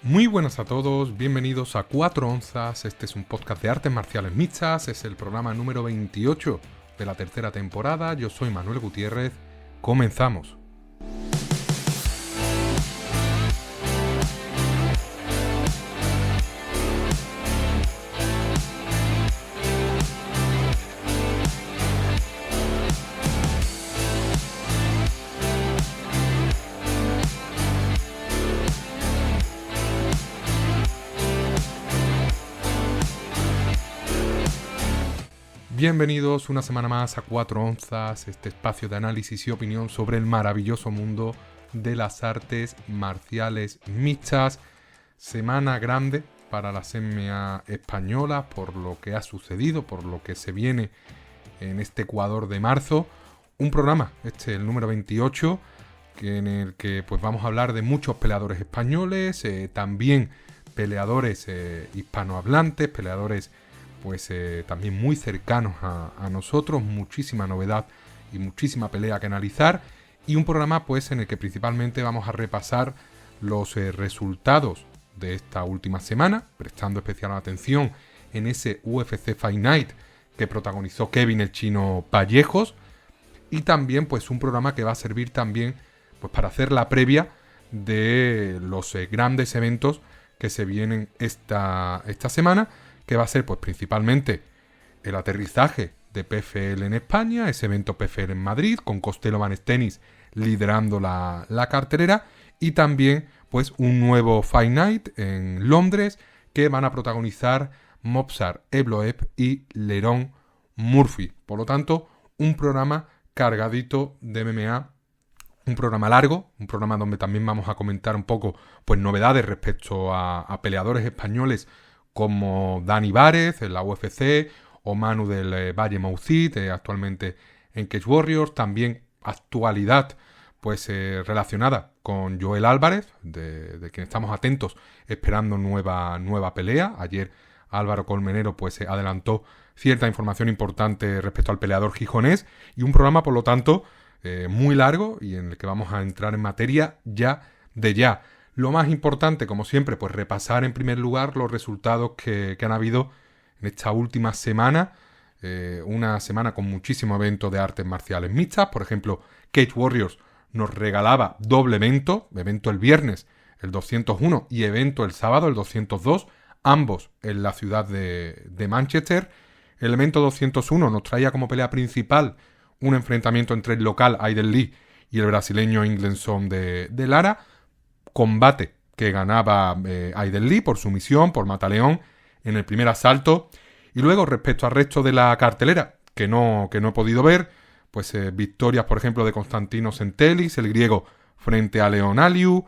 Muy buenas a todos, bienvenidos a 4 onzas, este es un podcast de artes marciales mixtas, es el programa número 28 de la tercera temporada, yo soy Manuel Gutiérrez, comenzamos. Bienvenidos una semana más a 4 onzas, este espacio de análisis y opinión sobre el maravilloso mundo de las artes marciales mixtas. Semana grande para la MMA española por lo que ha sucedido, por lo que se viene en este Ecuador de marzo. Un programa, el número 28, en el que pues vamos a hablar de muchos peleadores españoles, también peleadores hispanohablantes, peleadores pues también muy cercanos a nosotros, muchísima novedad y muchísima pelea que analizar, y un programa pues en el que principalmente vamos a repasar los resultados de esta última semana, prestando especial atención en ese UFC Fight Night que protagonizó Kevin el Chino Vallejos, y también pues un programa que va a servir también pues para hacer la previa de los grandes eventos que se vienen esta semana, que va a ser pues principalmente el aterrizaje de PFL en España, ese evento PFL en Madrid, con Costello Vanestenis liderando la cartelera, y también pues un nuevo Fight Night en Londres que van a protagonizar Movsar Evloev y Lerone Murphy. Por lo tanto, un programa cargadito de MMA, un programa largo, un programa donde también vamos a comentar un poco pues novedades respecto a peleadores españoles como Dani Várez en la UFC, o Manu del Valle Moucid, actualmente en Cage Warriors. También actualidad pues relacionada con Joel Álvarez, de quien estamos atentos esperando nueva pelea. Ayer Álvaro Colmenero pues adelantó cierta información importante respecto al peleador gijonés, y un programa por lo tanto muy largo y en el que vamos a entrar en materia ya. Lo más importante, como siempre, pues repasar en primer lugar los resultados que han habido en esta última semana. Una semana con muchísimos eventos de artes marciales mixtas. Por ejemplo, Cage Warriors nos regalaba doble evento el viernes, el 201, y evento el sábado, el 202, ambos en la ciudad de Manchester. El evento 201 nos traía como pelea principal un enfrentamiento entre el local Aiden Lee y el brasileño Inglenson de Lara. Combate que ganaba Aiden Lee por sumisión, por mataleón en el primer asalto. Y luego, respecto al resto de la cartelera, que no he podido ver, pues victorias, por ejemplo, de Constantino Centelis, el griego, frente a Leon Aliu.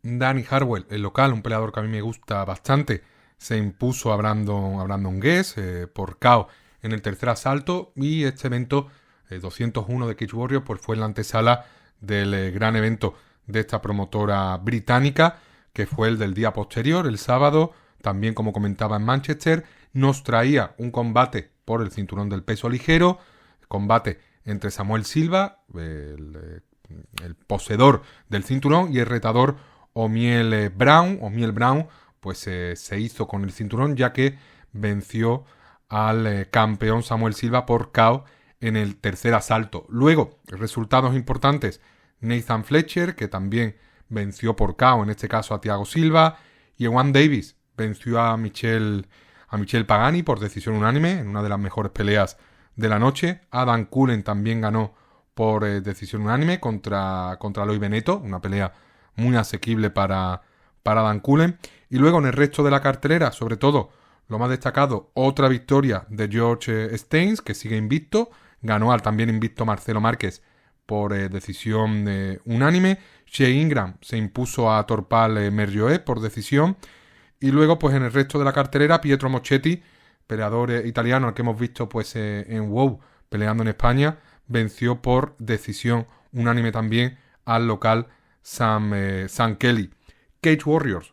Danny Harwell, el local, un peleador que a mí me gusta bastante, se impuso a Brandon Guess por KO en el tercer asalto. Y este evento 201 de Cage Warriors pues fue en la antesala del gran evento de esta promotora británica, que fue el del día posterior, el sábado, también como comentaba en Manchester. Nos traía un combate por el cinturón del peso ligero, combate entre Samuel Silva, el poseedor del cinturón, y el retador Omiel Brown, pues se hizo con el cinturón, ya que venció al campeón Samuel Silva por KO en el tercer asalto. Luego, resultados importantes: Nathan Fletcher, que también venció por KO, en este caso a Thiago Silva, y Juan Davis venció a Michel Pagani por decisión unánime, en una de las mejores peleas de la noche. Adam Cullen también ganó por decisión unánime contra Loy Beneto, una pelea muy asequible para Adam Cullen. Y luego en el resto de la cartelera, sobre todo lo más destacado, otra victoria de George Steins, que sigue invicto, ganó al también invicto Marcelo Márquez por decisión unánime. Shea Ingram se impuso a Torpal Merjoet por decisión. Y luego, pues en el resto de la cartelera, Pietro Moschetti, peleador italiano al que hemos visto pues en WoW peleando en España, venció por decisión unánime también al local Sam Kelly. Cage Warriors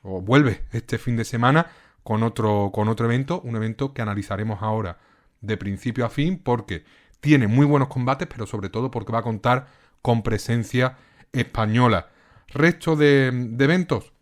vuelve este fin de semana con otro evento, un evento que analizaremos ahora de principio a fin, porque tiene muy buenos combates, pero sobre todo porque va a contar con presencia española. Resto de eventos,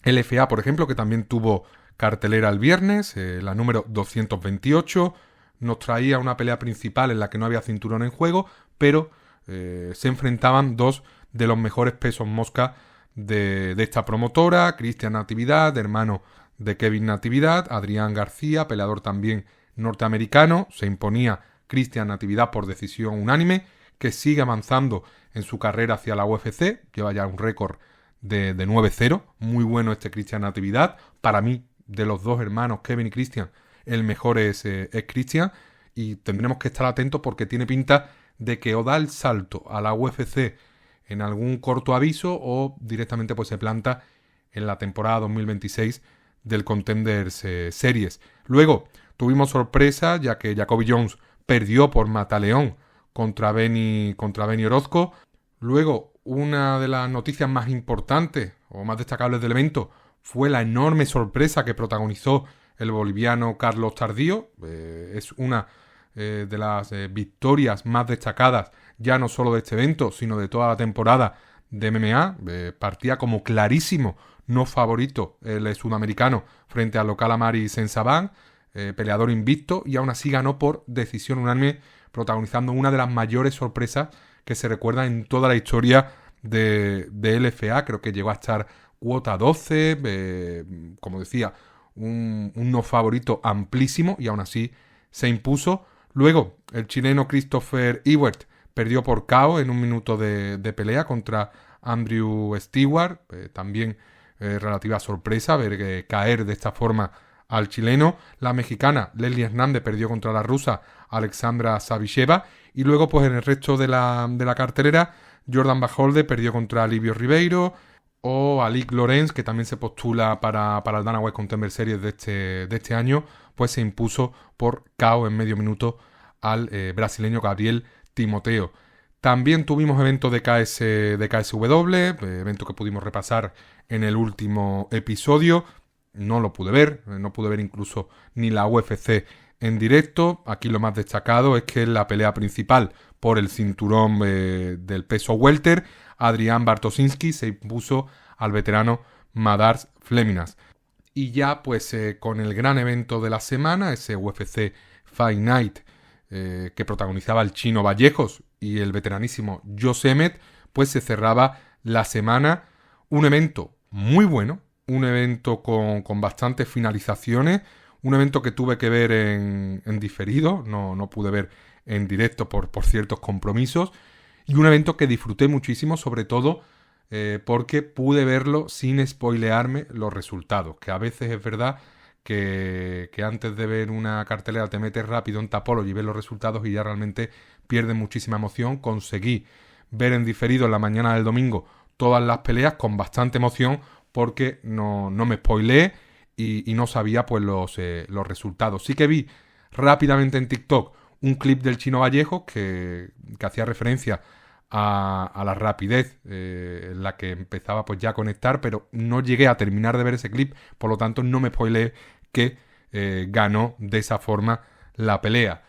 LFA, por ejemplo, que también tuvo cartelera el viernes, la número 228, nos traía una pelea principal en la que no había cinturón en juego, pero se enfrentaban dos de los mejores pesos mosca de esta promotora, Cristian Natividad, hermano de Kevin Natividad, Adrián García, peleador también norteamericano, se imponía Cristian Natividad por decisión unánime, que sigue avanzando en su carrera hacia la UFC, lleva ya un récord de 9-0, muy bueno este Cristian Natividad, para mí, de los dos hermanos, Kevin y Cristian, el mejor es Cristian, y tendremos que estar atentos porque tiene pinta de que o da el salto a la UFC en algún corto aviso o directamente pues se planta en la temporada 2026 del Contenders Series. Luego tuvimos sorpresa ya que Jacoby Jones perdió por mataleón contra Benny Orozco. Luego, una de las noticias más importantes o más destacables del evento fue la enorme sorpresa que protagonizó el boliviano Carlos Tardío. Es una de las victorias más destacadas ya no solo de este evento, sino de toda la temporada de MMA. Partía como clarísimo no favorito el sudamericano frente al local Amari Sensaban, peleador invicto, y aún así ganó por decisión unánime, protagonizando una de las mayores sorpresas que se recuerda en toda la historia de LFA. Creo que llegó a estar cuota 12, como decía, un no favorito amplísimo, y aún así se impuso. Luego, el chileno Christopher Ewert perdió por KO en un minuto de pelea contra Andrew Stewart. También relativa sorpresa ver caer de esta forma al chileno. La mexicana Leslie Hernández perdió contra la rusa Alexandra Savisheva. Y luego, pues en el resto de la cartelera, Jordan Baholde perdió contra Livio Ribeiro, o Alik Lorenz, que también se postula para el Dana White Contender Series de este año, pues se impuso por KO en medio minuto al brasileño Gabriel Timoteo. También tuvimos evento de KSW, evento que pudimos repasar en el último episodio. No lo pude ver, no pude ver incluso ni la UFC en directo. Aquí lo más destacado es que en la pelea principal por el cinturón del peso welter, Adrián Bartosinski se impuso al veterano Madars Fleminas. Y ya pues con el gran evento de la semana, ese UFC Fight Night que protagonizaba el chino Vallejos y el veteranísimo Josh Emmett, pues se cerraba la semana. Un evento muy bueno, un evento con bastantes finalizaciones, un evento que tuve que ver en diferido, no pude ver en directo por ciertos compromisos, y un evento que disfruté muchísimo, sobre todo porque pude verlo sin spoilearme los resultados, que a veces es verdad que antes de ver una cartelera te metes rápido en Tapology y ves los resultados y ya realmente pierdes muchísima emoción. Conseguí ver en diferido en la mañana del domingo todas las peleas con bastante emoción porque no me spoileé y no sabía pues los resultados. Sí que vi rápidamente en TikTok un clip del Chino Vallejo que hacía referencia a la rapidez en la que empezaba pues ya a conectar, pero no llegué a terminar de ver ese clip, por lo tanto no me spoileé que ganó de esa forma la pelea.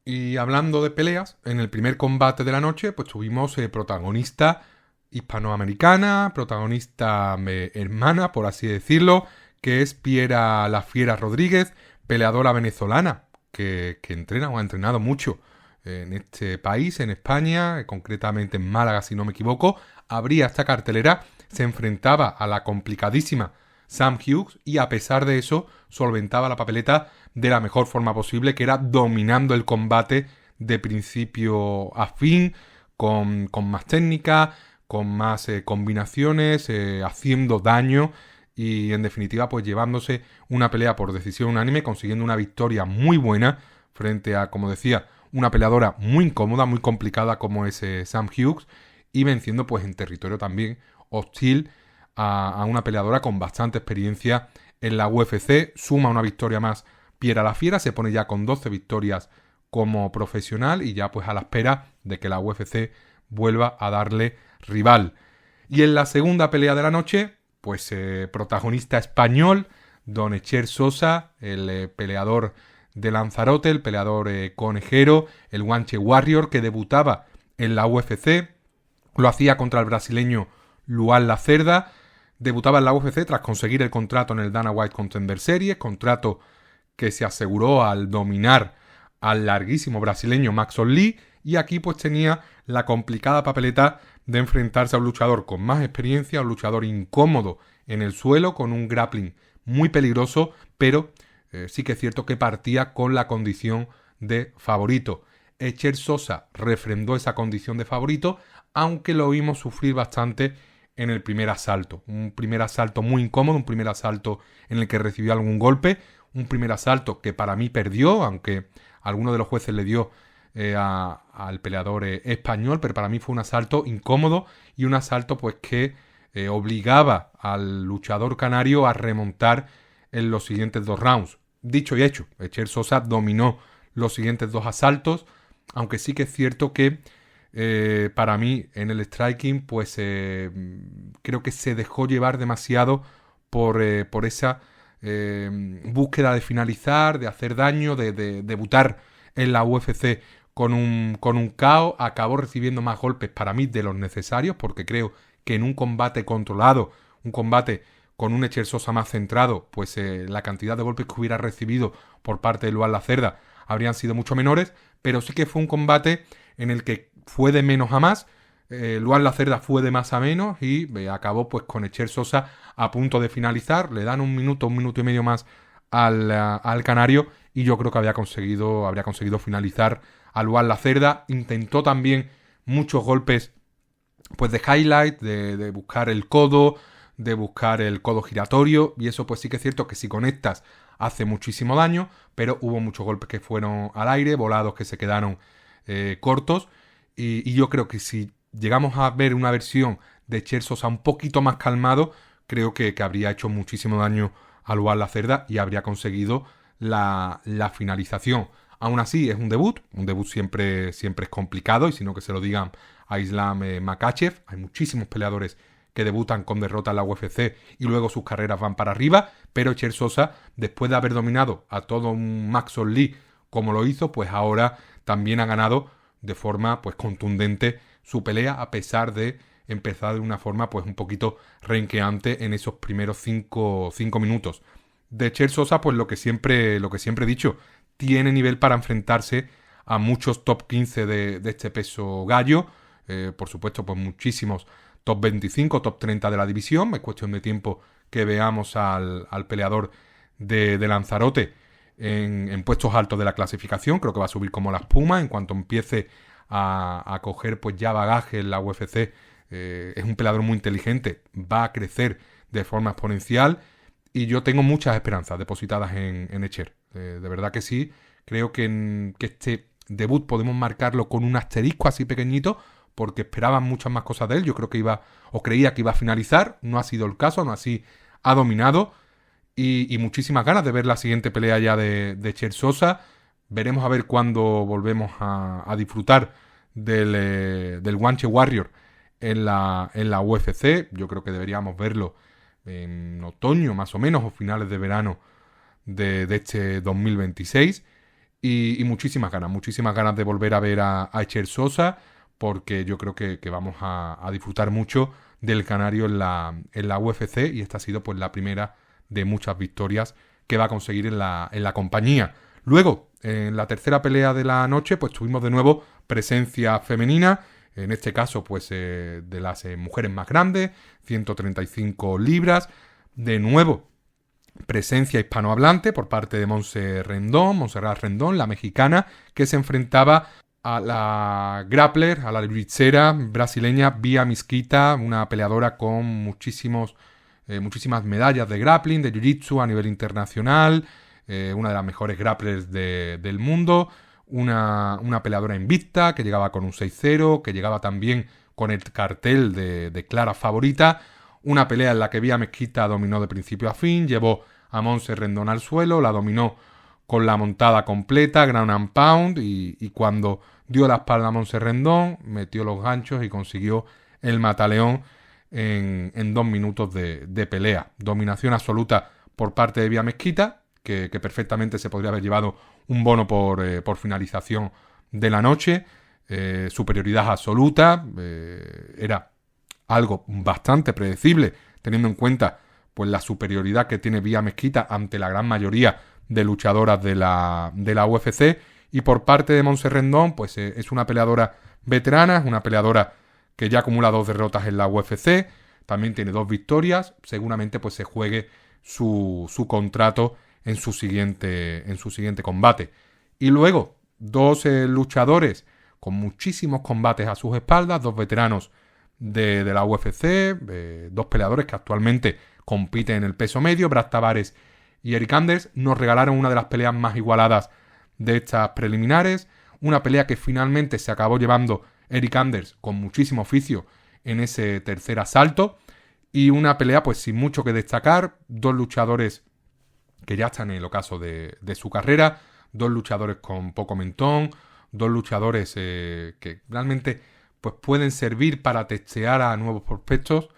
Y hablando de peleas, en el primer combate de la noche pues tuvimos protagonista hispanoamericana, protagonista hermana, por así decirlo, que es Piera La Fiera Rodríguez, peleadora venezolana que entrena o ha entrenado mucho en este país, en España, concretamente en Málaga, si no me equivoco. Abría esta cartelera, se enfrentaba a la complicadísima Sam Hughes y a pesar de eso solventaba la papeleta de la mejor forma posible, que era dominando el combate de principio a fin, con más técnica, con más combinaciones, haciendo daño y en definitiva pues llevándose una pelea por decisión unánime, consiguiendo una victoria muy buena frente a, como decía, una peleadora muy incómoda, muy complicada como es Sam Hughes, y venciendo pues en territorio también hostil a una peleadora con bastante experiencia en la UFC. Suma una victoria más Piera La Fiera, se pone ya con 12 victorias como profesional y ya pues a la espera de que la UFC vuelva a darle rival. Y en la segunda pelea de la noche, pues protagonista español, Don Echer Sosa, el peleador de Lanzarote, el peleador conejero, el Guanche Warrior, que debutaba en la UFC, lo hacía contra el brasileño Luan Lacerda. debutaba en la UFC tras conseguir el contrato en el Dana White Contender Series, contrato que se aseguró al dominar al larguísimo brasileño Maxon Lee, y aquí pues tenía la complicada papeleta de enfrentarse a un luchador con más experiencia, un luchador incómodo en el suelo, con un grappling muy peligroso, pero sí que es cierto que partía con la condición de favorito. Echer Sosa refrendó esa condición de favorito, aunque lo vimos sufrir bastante en el primer asalto. Un primer asalto muy incómodo, un primer asalto en el que recibió algún golpe, un primer asalto que para mí perdió, aunque alguno de los jueces le dio al peleador español, pero para mí fue un asalto incómodo y un asalto pues que obligaba al luchador canario a remontar en los siguientes 2 rounds. Dicho y hecho, Echer Sosa dominó los siguientes 2 asaltos, aunque sí que es cierto que para mí en el striking pues creo que se dejó llevar demasiado por esa búsqueda de finalizar, de hacer daño, de debutar en la UFC con un KO. Acabó recibiendo más golpes para mí de los necesarios, porque creo que en un combate controlado, un combate con un Echer Sosa más centrado, pues la cantidad de golpes que hubiera recibido por parte de Luan Lacerda habrían sido mucho menores, pero sí que fue un combate en el que fue de menos a más. Luan Lacerda fue de más a menos y acabó pues con Echer Sosa a punto de finalizar. Le dan un minuto y medio más al canario y yo creo que habría conseguido finalizar a Luan Lacerda. Intentó también muchos golpes pues de highlight, de buscar el codo, de buscar el codo giratorio, y eso pues sí que es cierto que si conectas hace muchísimo daño, pero hubo muchos golpes que fueron al aire, volados que se quedaron cortos, y yo creo que si llegamos a ver una versión de Echer Sosa un poquito más calmado, creo que habría hecho muchísimo daño a Luan Lacerda y habría conseguido la finalización. Aún así es un debut siempre es complicado, y si no que se lo digan a Islam Makhachev. Hay muchísimos peleadores que debutan con derrota en la UFC y luego sus carreras van para arriba, pero Echer Sosa, después de haber dominado a todo un Maxon Lee como lo hizo, pues ahora también ha ganado de forma pues contundente su pelea, a pesar de empezar de una forma pues un poquito renqueante en esos primeros 5 minutos. De Echer Sosa, pues lo que siempre he dicho, tiene nivel para enfrentarse a muchos top 15 de este peso gallo, por supuesto pues muchísimos top 25, top 30 de la división. Es cuestión de tiempo que veamos al peleador de Lanzarote en puestos altos de la clasificación. Creo que va a subir como la espuma en cuanto empiece a coger pues ya bagaje en la UFC. Es un peleador muy inteligente, va a crecer de forma exponencial y yo tengo muchas esperanzas depositadas en Echer. De verdad que sí, creo que este debut podemos marcarlo con un asterisco así pequeñito, porque esperaban muchas más cosas de él. Yo creo que creía que iba a finalizar, no ha sido el caso, aún así ha dominado, y muchísimas ganas de ver la siguiente pelea ya de Echer Sosa. Veremos a ver cuándo volvemos a disfrutar del Guanche Warrior en la UFC. Yo creo que deberíamos verlo en otoño más o menos, o finales de verano de este 2026, y muchísimas ganas de volver a ver a Echer Sosa, porque yo creo que vamos a disfrutar mucho del canario en la UFC, y esta ha sido pues la primera de muchas victorias que va a conseguir en la compañía. Luego, en la tercera pelea de la noche, pues tuvimos de nuevo presencia femenina, en este caso pues de las mujeres más grandes, 135 libras, de nuevo presencia hispanohablante por parte de Montserrat Rendón, la mexicana, que se enfrentaba a la grappler, a la jiu-jitsera brasileña Bia Mesquita, una peleadora con muchísimas medallas de grappling, de jiu-jitsu a nivel internacional, una de las mejores grapplers del mundo, una peleadora invicta que llegaba con un 6-0, que llegaba también con el cartel de clara favorita. Una pelea en la que Bia Mesquita dominó de principio a fin, llevó a Montse Rendón al suelo, la dominó con la montada completa, ground and pound, y cuando dio la espalda a Montse Rendón, metió los ganchos y consiguió el mataleón en 2 minutos de pelea. Dominación absoluta por parte de Bia Mesquita, que perfectamente se podría haber llevado un bono por finalización de la noche. Superioridad absoluta, era algo bastante predecible teniendo en cuenta pues la superioridad que tiene Bia Mesquita ante la gran mayoría de luchadoras de la UFC. Y por parte de Montse Rendón, pues es una peleadora veterana, es una peleadora que ya acumula 2 derrotas en la UFC, también tiene 2 victorias, seguramente pues se juegue su contrato en su siguiente combate. Y luego, 2 luchadores con muchísimos combates a sus espaldas, 2 veteranos de la UFC, 2 peleadores que actualmente compiten en el peso medio, Brad Tavares y Eric Anders, nos regalaron una de las peleas más igualadas de estas preliminares, una pelea que finalmente se acabó llevando Eric Anders con muchísimo oficio en ese tercer asalto, y una pelea pues sin mucho que destacar, 2 luchadores que ya están en el ocaso de su carrera, 2 luchadores con poco mentón, 2 luchadores que realmente pues pueden servir para testear a nuevos prospectos,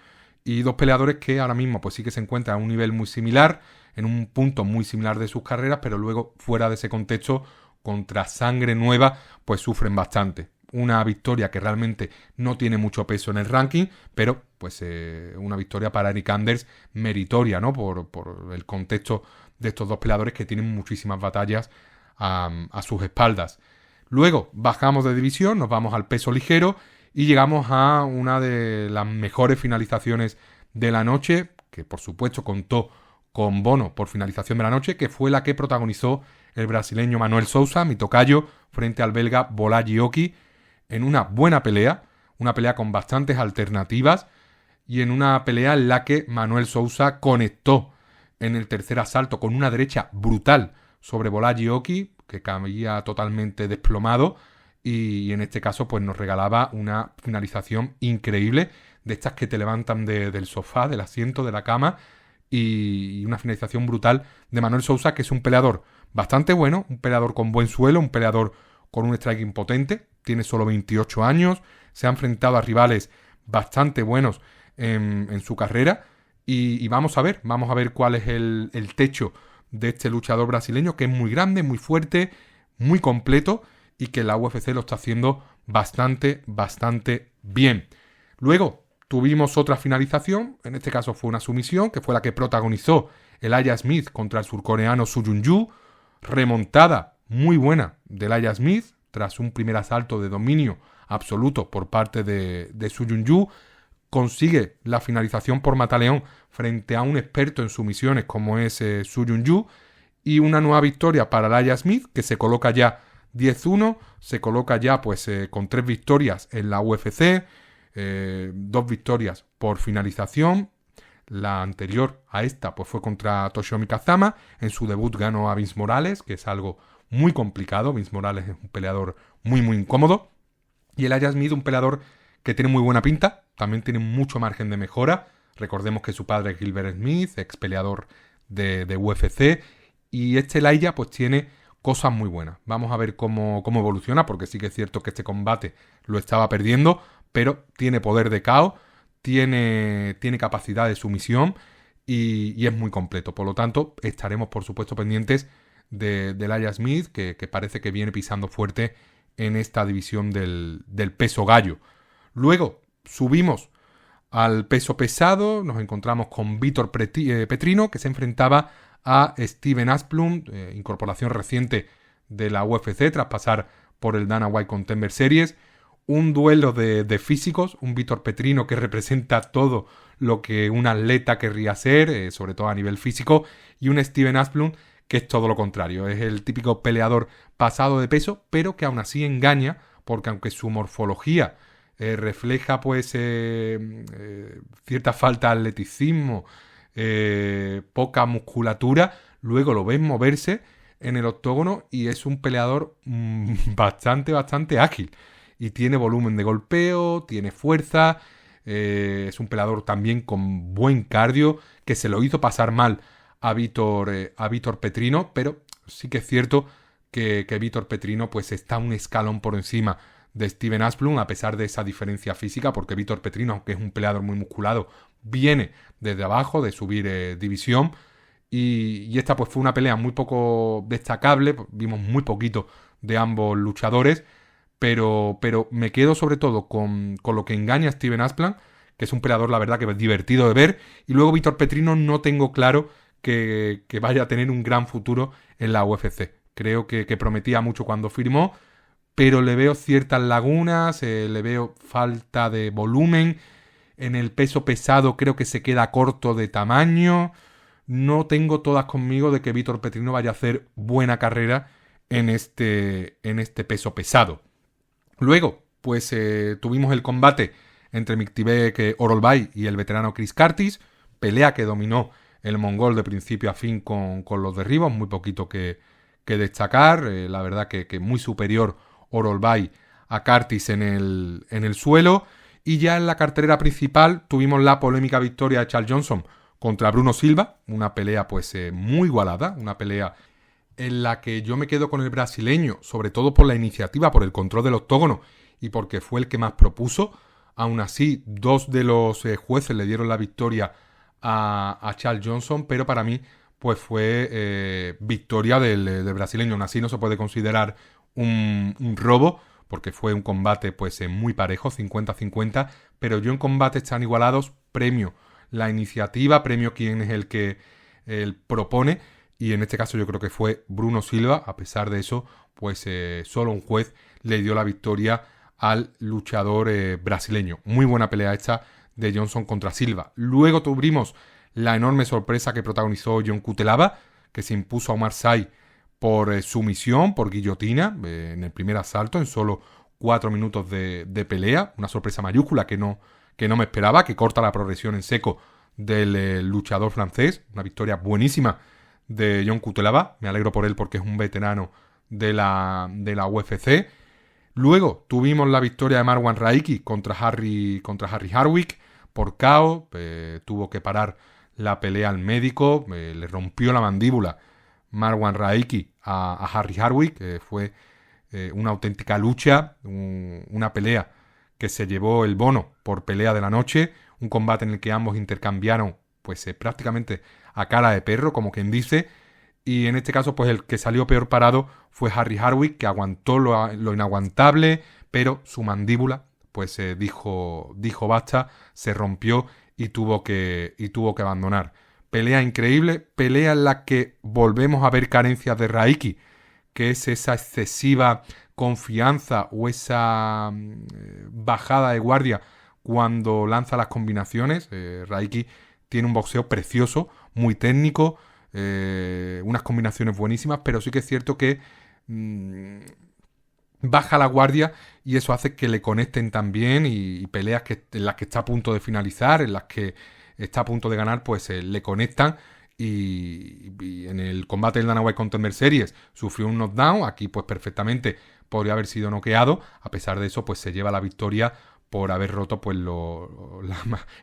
y 2 peleadores que ahora mismo pues sí que se encuentran a un nivel muy similar, en un punto muy similar de sus carreras, pero luego fuera de ese contexto, contra sangre nueva, pues sufren bastante. Una victoria que realmente no tiene mucho peso en el ranking, pero pues una victoria para Eric Anders meritoria, ¿no? Por el contexto de estos 2 peleadores que tienen muchísimas batallas a sus espaldas. Luego bajamos de división, nos vamos al peso ligero y llegamos a una de las mejores finalizaciones de la noche, que por supuesto contó con bono por finalización de la noche, que fue la que protagonizó el brasileño Manuel Sousa, mi tocayo, frente al belga Bolaji Oki, en una buena pelea, una pelea con bastantes alternativas, y en una pelea en la que Manuel Sousa conectó en el tercer asalto con una derecha brutal sobre Bolaji Oki, que caía totalmente desplomado, y en este caso pues nos regalaba una finalización increíble, de estas que te levantan del sofá, del asiento, de la cama, y una finalización brutal de Manuel Sousa, que es un peleador bastante bueno, un peleador con buen suelo, un peleador con un striking potente, tiene solo 28 años, se ha enfrentado a rivales bastante buenos en su carrera, y vamos a ver cuál es el techo de este luchador brasileño, que es muy grande, muy fuerte, muy completo, y que la UFC lo está haciendo bastante bien. Luego tuvimos otra finalización, en este caso fue una sumisión, que fue la que protagonizó Elijah Smith contra el surcoreano Soo Jung-woo, remontada muy buena de Elijah Smith, tras un primer asalto de dominio absoluto por parte de Soo Jung-woo, consigue la finalización por mataleón frente a un experto en sumisiones como es Soo Jung-woo, y una nueva victoria para Elijah Smith, que se coloca ya 10-1, se coloca ya pues con 3 victorias en la UFC, 2 victorias por finalización. La anterior a esta pues fue contra Toshiomi Kazama, en su debut ganó a Vince Morales, que es algo muy complicado. Vince Morales es un peleador muy incómodo, y el Elijah Smith un peleador que tiene muy buena pinta, también tiene mucho margen de mejora. Recordemos que su padre es Gilbert Smith, ex peleador de UFC, y este Elijah pues tiene cosas muy buenas. Vamos a ver cómo evoluciona, porque sí que es cierto que este combate lo estaba perdiendo, pero tiene poder de KO, tiene capacidad de sumisión y es muy completo. Por lo tanto, estaremos por supuesto pendientes de Elijah Smith, que parece que viene pisando fuerte en esta división del peso gallo. Luego subimos al peso pesado, nos encontramos con Vitor Petrino, que se enfrentaba a Steven Asplund, incorporación reciente de la UFC tras pasar por el Dana White Contender Series. Un duelo de físicos, un Vitor Petrino que representa todo lo que un atleta querría ser, sobre todo a nivel físico, y un Steven Asplund que es todo lo contrario, es el típico peleador pasado de peso, pero que aún así engaña, porque aunque su morfología refleja pues cierta falta de atleticismo, poca musculatura, luego lo ves moverse en el octógono y es un peleador bastante ágil, y tiene volumen de golpeo, tiene fuerza, es un peleador también con buen cardio, que se lo hizo pasar mal a Vitor Petrino, pero sí que es cierto que Vitor Petrino pues está un escalón por encima de Steven Asplund, a pesar de esa diferencia física, porque Vitor Petrino, aunque es un peleador muy musculado, viene desde abajo, de subir división, y esta pues fue una pelea muy poco destacable, vimos muy poquito de ambos luchadores, pero me quedo sobre todo con lo que engaña a Steven Asplund, que es un peleador, la verdad, que es divertido de ver. Y luego Víctor Petrino no tengo claro que vaya a tener un gran futuro en la UFC. Creo que prometía mucho cuando firmó, pero le veo ciertas lagunas, le veo falta de volumen. En el peso pesado creo que se queda corto de tamaño. No tengo todas conmigo de que Víctor Petrino vaya a hacer buena carrera en este peso pesado. Luego, pues tuvimos el combate entre Miktibek Orolbay y el veterano Chris Curtis. Pelea que dominó el mongol de principio a fin con los derribos. Muy poquito que destacar. La verdad que muy superior Orolbay a Curtis en el suelo. Y ya en la cartelera principal tuvimos la polémica victoria de Charles Johnson contra Bruno Silva. Una pelea pues muy igualada. Una pelea en la que yo me quedo con el brasileño, sobre todo por la iniciativa, por el control del octógono y porque fue el que más propuso. Aún así, 2 de los jueces le dieron la victoria a Charles Johnson, pero para mí pues fue victoria del brasileño. Aún así no se puede considerar un robo, porque fue un combate pues muy parejo, 50-50, pero yo en combates tan igualados premio la iniciativa, premio quién es el que propone, y en este caso yo creo que fue Bruno Silva. A pesar de eso, pues solo un juez le dio la victoria al luchador brasileño. Muy buena pelea esta de Johnson contra Silva. Luego tuvimos la enorme sorpresa que protagonizó John Cutelaba, que se impuso a Omar Sy por sumisión, por guillotina, en el primer asalto, en solo 4 minutos de pelea. Una sorpresa mayúscula que no me esperaba, que corta la progresión en seco del luchador francés. Una victoria buenísima de John Cutelaba. Me alegro por él porque es un veterano de la UFC. Luego tuvimos la victoria de Marwan Raiki contra Harry Hardwick por KO. Tuvo que parar la pelea al médico. Le rompió la mandíbula Marwan Raiki a Harry Hardwick. Fue una auténtica lucha, una pelea que se llevó el bono por pelea de la noche. Un combate en el que ambos intercambiaron pues prácticamente a cara de perro, como quien dice. Y en este caso, pues el que salió peor parado fue Harry Hardwick, que aguantó lo inaguantable, pero su mandíbula, pues dijo basta, se rompió y tuvo que abandonar. Pelea increíble, pelea en la que volvemos a ver carencias de Raiki, que es esa excesiva confianza o esa bajada de guardia cuando lanza las combinaciones. Raiki tiene un boxeo precioso, muy técnico, unas combinaciones buenísimas, pero sí que es cierto que baja la guardia y eso hace que le conecten también, y peleas en las que está a punto de finalizar, en las que está a punto de ganar, pues le conectan. Y en el combate del Dana White Contender Series sufrió un knockdown. Aquí pues perfectamente podría haber sido noqueado. A pesar de eso, pues se lleva la victoria por haber roto pues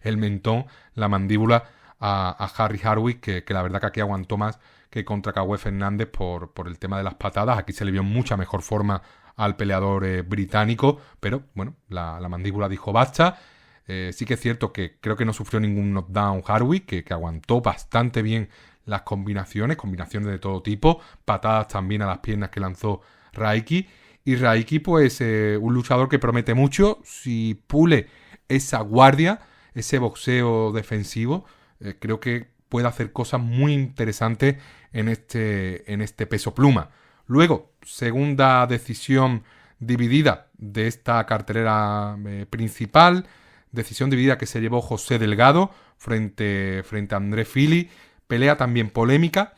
el mentón, la mandíbula a Harry Hardwick, que la verdad que aquí aguantó más que contra Kawhi Fernández por el tema de las patadas. Aquí se le vio en mucha mejor forma al peleador británico, pero bueno, la mandíbula dijo basta. Sí que es cierto que creo que no sufrió ningún knockdown Hardwick, que aguantó bastante bien las combinaciones de todo tipo, patadas también a las piernas que lanzó Raiki. Y Raiki, pues un luchador que promete mucho. Si pule esa guardia, ese boxeo defensivo, creo que puede hacer cosas muy interesantes en este peso pluma. Luego, segunda decisión dividida de esta cartelera principal. Decisión dividida que se llevó José Delgado frente a André Fili. Pelea también polémica.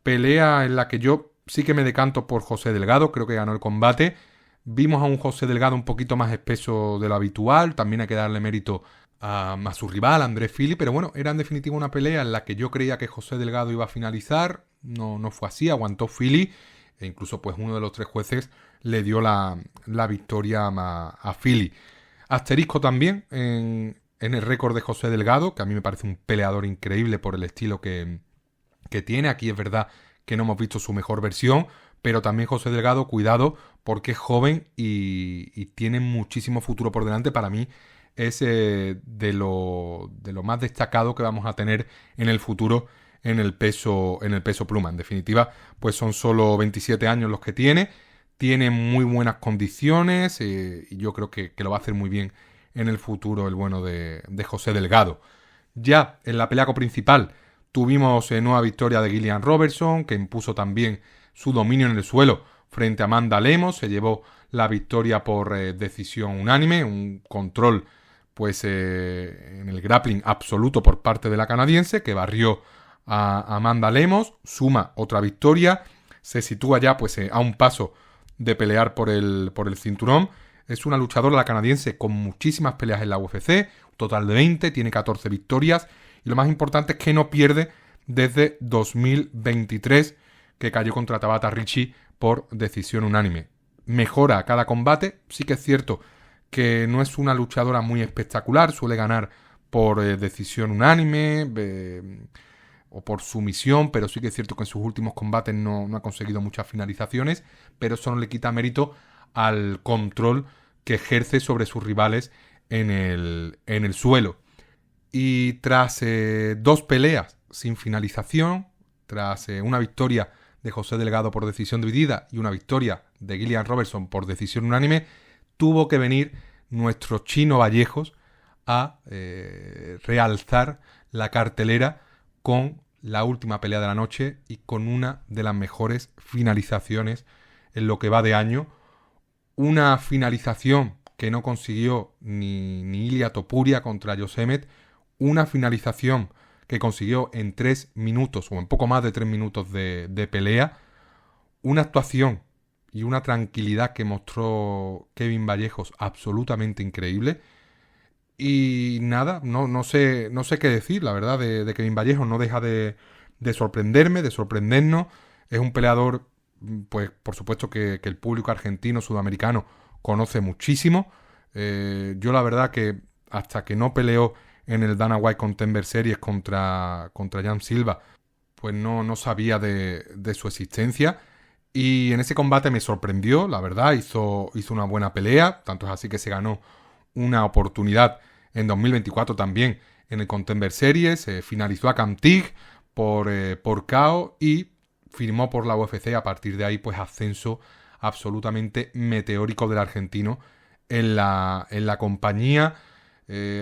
Pelea en la que yo sí que me decanto por José Delgado. Creo que ganó el combate. Vimos a un José Delgado un poquito más espeso de lo habitual. También hay que darle mérito a su rival, André Fili. Pero bueno, era en definitiva una pelea en la que yo creía que José Delgado iba a finalizar. No fue así. Aguantó Fili. E incluso pues uno de los 3 jueces le dio la victoria a Fili. Asterisco también en el récord de José Delgado, que a mí me parece un peleador increíble por el estilo que tiene. Aquí es verdad que no hemos visto su mejor versión, pero también José Delgado, cuidado, porque es joven y tiene muchísimo futuro por delante. Para mí es de lo más destacado que vamos a tener en el futuro en el peso pluma. En definitiva, pues son solo 27 años los que tiene muy buenas condiciones, y yo creo que lo va a hacer muy bien en el futuro el bueno de José Delgado. Ya en la pelea principal tuvimos nueva victoria de Gillian Robertson, que impuso también su dominio en el suelo frente a Amanda Lemos. Se llevó la victoria por decisión unánime, un control pues en el grappling absoluto por parte de la canadiense, que barrió a Amanda Lemos, suma otra victoria, se sitúa ya pues a un paso de pelear por el cinturón. Es una luchadora, la canadiense, con muchísimas peleas en la UFC, total de 20, tiene 14 victorias, y lo más importante es que no pierde desde 2023, que cayó contra Tabata Ricci por decisión unánime. Mejora cada combate, sí que es cierto que no es una luchadora muy espectacular, suele ganar por decisión unánime o por sumisión, pero sí que es cierto que en sus últimos combates no ha conseguido muchas finalizaciones, pero eso no le quita mérito al control que ejerce sobre sus rivales en el suelo. Y tras 2 peleas sin finalización, tras una victoria de José Delgado por decisión dividida y una victoria de Gillian Robertson por decisión unánime, tuvo que venir nuestro Chino Vallejos a realzar la cartelera con la última pelea de la noche y con una de las mejores finalizaciones en lo que va de año. Una finalización que no consiguió ni Ilia Topuria contra Josemet, una finalización que consiguió en 3 minutos o en poco más de 3 minutos de pelea, una actuación y una tranquilidad que mostró Kevin Vallejos absolutamente increíble. Y nada, no sé qué decir, la verdad, de Kevin Vallejos. No deja de sorprenderme, de sorprendernos. Es un peleador, pues por supuesto que el público argentino, sudamericano, conoce muchísimo. Yo la verdad que hasta que no peleó en el Dana White Contender Series contra Jan Silva, pues no sabía de su existencia. Y en ese combate me sorprendió, la verdad, hizo una buena pelea, tanto es así que se ganó una oportunidad en 2024 también en el Contender Series, finalizó a Cam Tig por KO y firmó por la UFC. A partir de ahí, pues ascenso absolutamente meteórico del argentino en la compañía.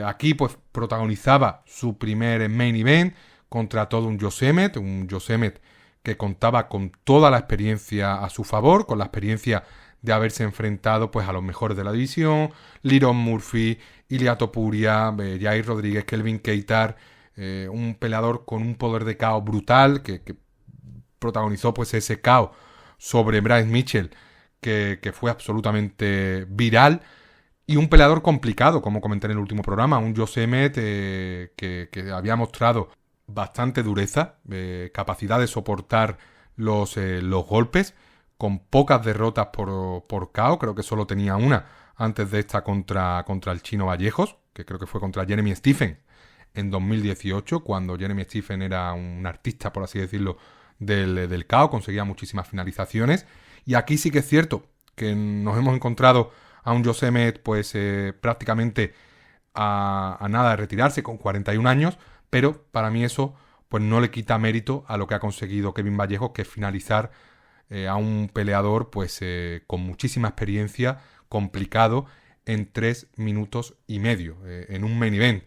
Aquí pues protagonizaba su primer main event contra todo un Josemet que contaba con toda la experiencia a su favor, con la experiencia de haberse enfrentado pues a los mejores de la división, Liron Murphy, Ilia Topuria, Jair Rodríguez, Kelvin Keitar, un peleador con un poder de KO brutal que protagonizó pues ese KO sobre Bryce Mitchell que fue absolutamente viral. Y un peleador complicado, como comenté en el último programa, un Josemet que había mostrado bastante dureza, capacidad de soportar los golpes, con pocas derrotas por KO. Creo que solo tenía una antes de esta contra el Chino Vallejos, que creo que fue contra Jeremy Stephens en 2018, cuando Jeremy Stephens era un artista, por así decirlo, del KO, conseguía muchísimas finalizaciones. Y aquí sí que es cierto que nos hemos encontrado a un Josemet pues prácticamente a nada de retirarse, con 41 años, pero para mí eso pues no le quita mérito a lo que ha conseguido Kevin Vallejos, que es finalizar a un peleador pues con muchísima experiencia, complicado, en 3 minutos y medio, en un main event.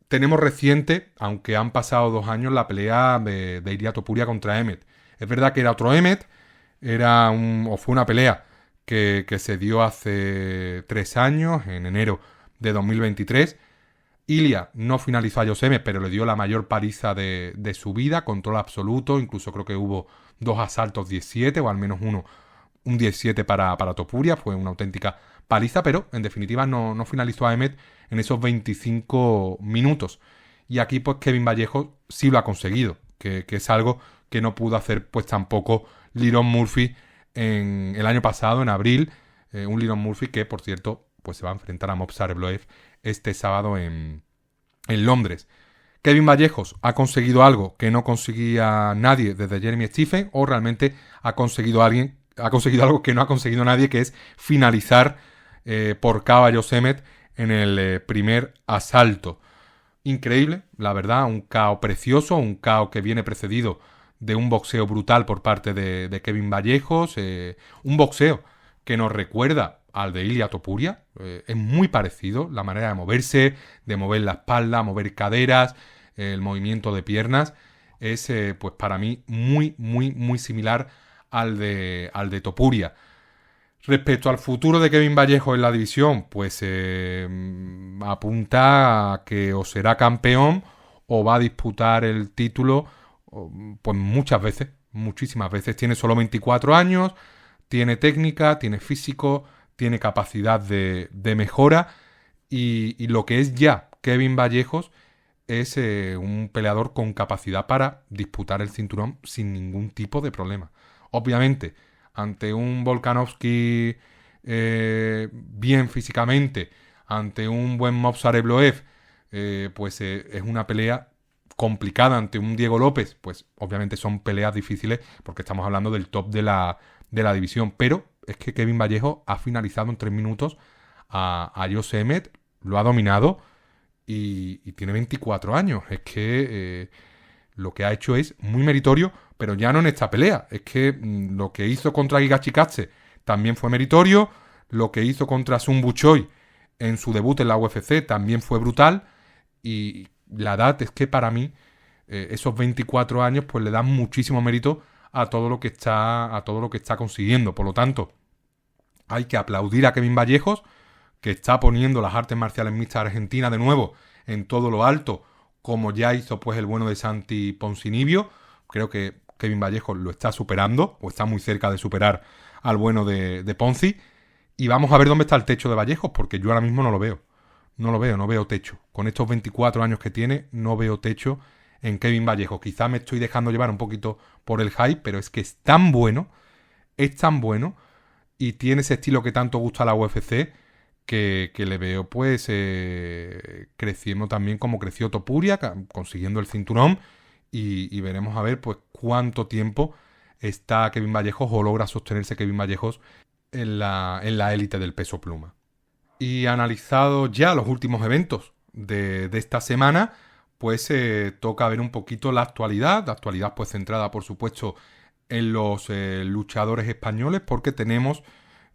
Tenemos reciente, aunque han pasado 2 años, la pelea de Ilia Topuria contra Emmett. Es verdad que era otro Emmett, fue una pelea que se dio hace 3 años, en enero de 2023. Ilia no finalizó a Joseme, pero le dio la mayor paliza de su vida, control absoluto, incluso creo que hubo 2 asaltos 17, o al menos un 17 para Topuria, fue una auténtica paliza, pero en definitiva no finalizó a Emmett en esos 25 minutos. Y aquí pues Kevin Vallejos sí lo ha conseguido, que es algo que no pudo hacer pues tampoco Liron Murphy en el año pasado, en abril, un Liron Murphy que, por cierto, pues se va a enfrentar a Movsar Evloev este sábado en Londres. Kevin Vallejos ha conseguido algo que no conseguía nadie desde Jeremy Stephens, o realmente ha conseguido algo que no ha conseguido nadie, que es finalizar por KO a Josemet en el primer asalto. Increíble, la verdad, un KO precioso, un KO que viene precedido de un boxeo brutal por parte de Kevin Vallejos, un boxeo que nos recuerda al de Ilia Topuria. Es muy parecido la manera de moverse, de mover la espalda, mover caderas, el movimiento de piernas. Es, pues para mí, muy, muy, muy similar al de Topuria. Respecto al futuro de Kevin Vallejo en la división, pues apunta a que o será campeón o va a disputar el título pues muchas veces, muchísimas veces. Tiene solo 24 años, tiene técnica, tiene físico, tiene capacidad de mejora y lo que es ya Kevin Vallejos es un peleador con capacidad para disputar el cinturón sin ningún tipo de problema. Obviamente, ante un Volkanovski bien físicamente, ante un buen Movsar Evloev, pues es una pelea complicada. Ante un Diego López, pues obviamente son peleas difíciles porque estamos hablando del top de la división. Pero es que Kevin Vallejo ha finalizado en 3 minutos a Jose Emmett, lo ha dominado y tiene 24 años. Es que lo que ha hecho es muy meritorio, pero ya no en esta pelea. Es que lo que hizo contra Giga Chikadze también fue meritorio. Lo que hizo contra Sun Buchoi en su debut en la UFC también fue brutal. Y la edad es que para mí esos 24 años pues le dan muchísimo mérito a todo lo que está consiguiendo. Por lo tanto, hay que aplaudir a Kevin Vallejos, que está poniendo las artes marciales mixtas argentinas de nuevo en todo lo alto, como ya hizo pues el bueno de Santi Ponzinibbio. Creo que Kevin Vallejos lo está superando, o está muy cerca de superar al bueno de Ponzi. Y vamos a ver dónde está el techo de Vallejos, porque yo ahora mismo no lo veo. No veo techo. Con estos 24 años que tiene, no veo techo en Kevin Vallejos. Quizá me estoy dejando llevar un poquito por el hype, pero es que es tan bueno, y tiene ese estilo que tanto gusta a la UFC, que le veo pues creciendo también como creció Topuria, consiguiendo el cinturón, y veremos a ver pues cuánto tiempo está Kevin Vallejos o logra sostenerse Kevin Vallejos en la élite del peso pluma. Y analizado ya los últimos eventos de esta semana, pues toca ver un poquito la actualidad pues centrada por supuesto en los luchadores españoles, porque tenemos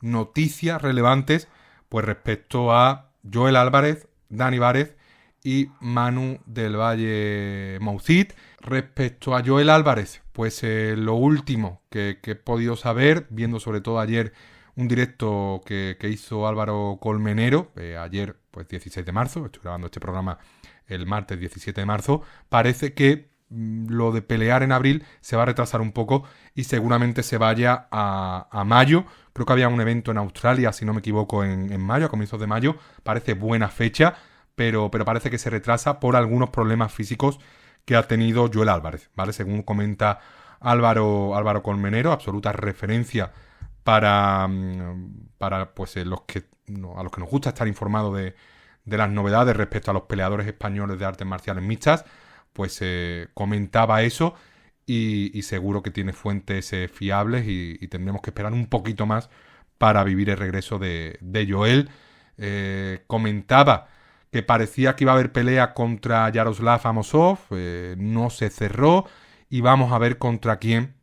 noticias relevantes pues respecto a Joel Álvarez, Dani Várez y Manu del Valle Moucid. Respecto a Joel Álvarez, pues lo último que he podido saber, viendo sobre todo ayer un directo que hizo Álvaro Colmenero, ayer pues 16 de marzo, estoy grabando este programa el martes 17 de marzo, parece que lo de pelear en abril se va a retrasar un poco y seguramente se vaya a mayo. Creo que había un evento en Australia, si no me equivoco, en mayo, a comienzos de mayo. Parece buena fecha, pero parece que se retrasa por algunos problemas físicos que ha tenido Joel Álvarez, ¿vale? Según comenta Álvaro Colmenero, absoluta referencia para pues a los que nos gusta estar informados de las novedades respecto a los peleadores españoles de artes marciales mixtas. Pues comentaba eso y seguro que tiene fuentes fiables y tendremos que esperar un poquito más para vivir el regreso de Joel. Comentaba que parecía que iba a haber pelea contra Yaroslav Amosov, no se cerró y vamos a ver contra quién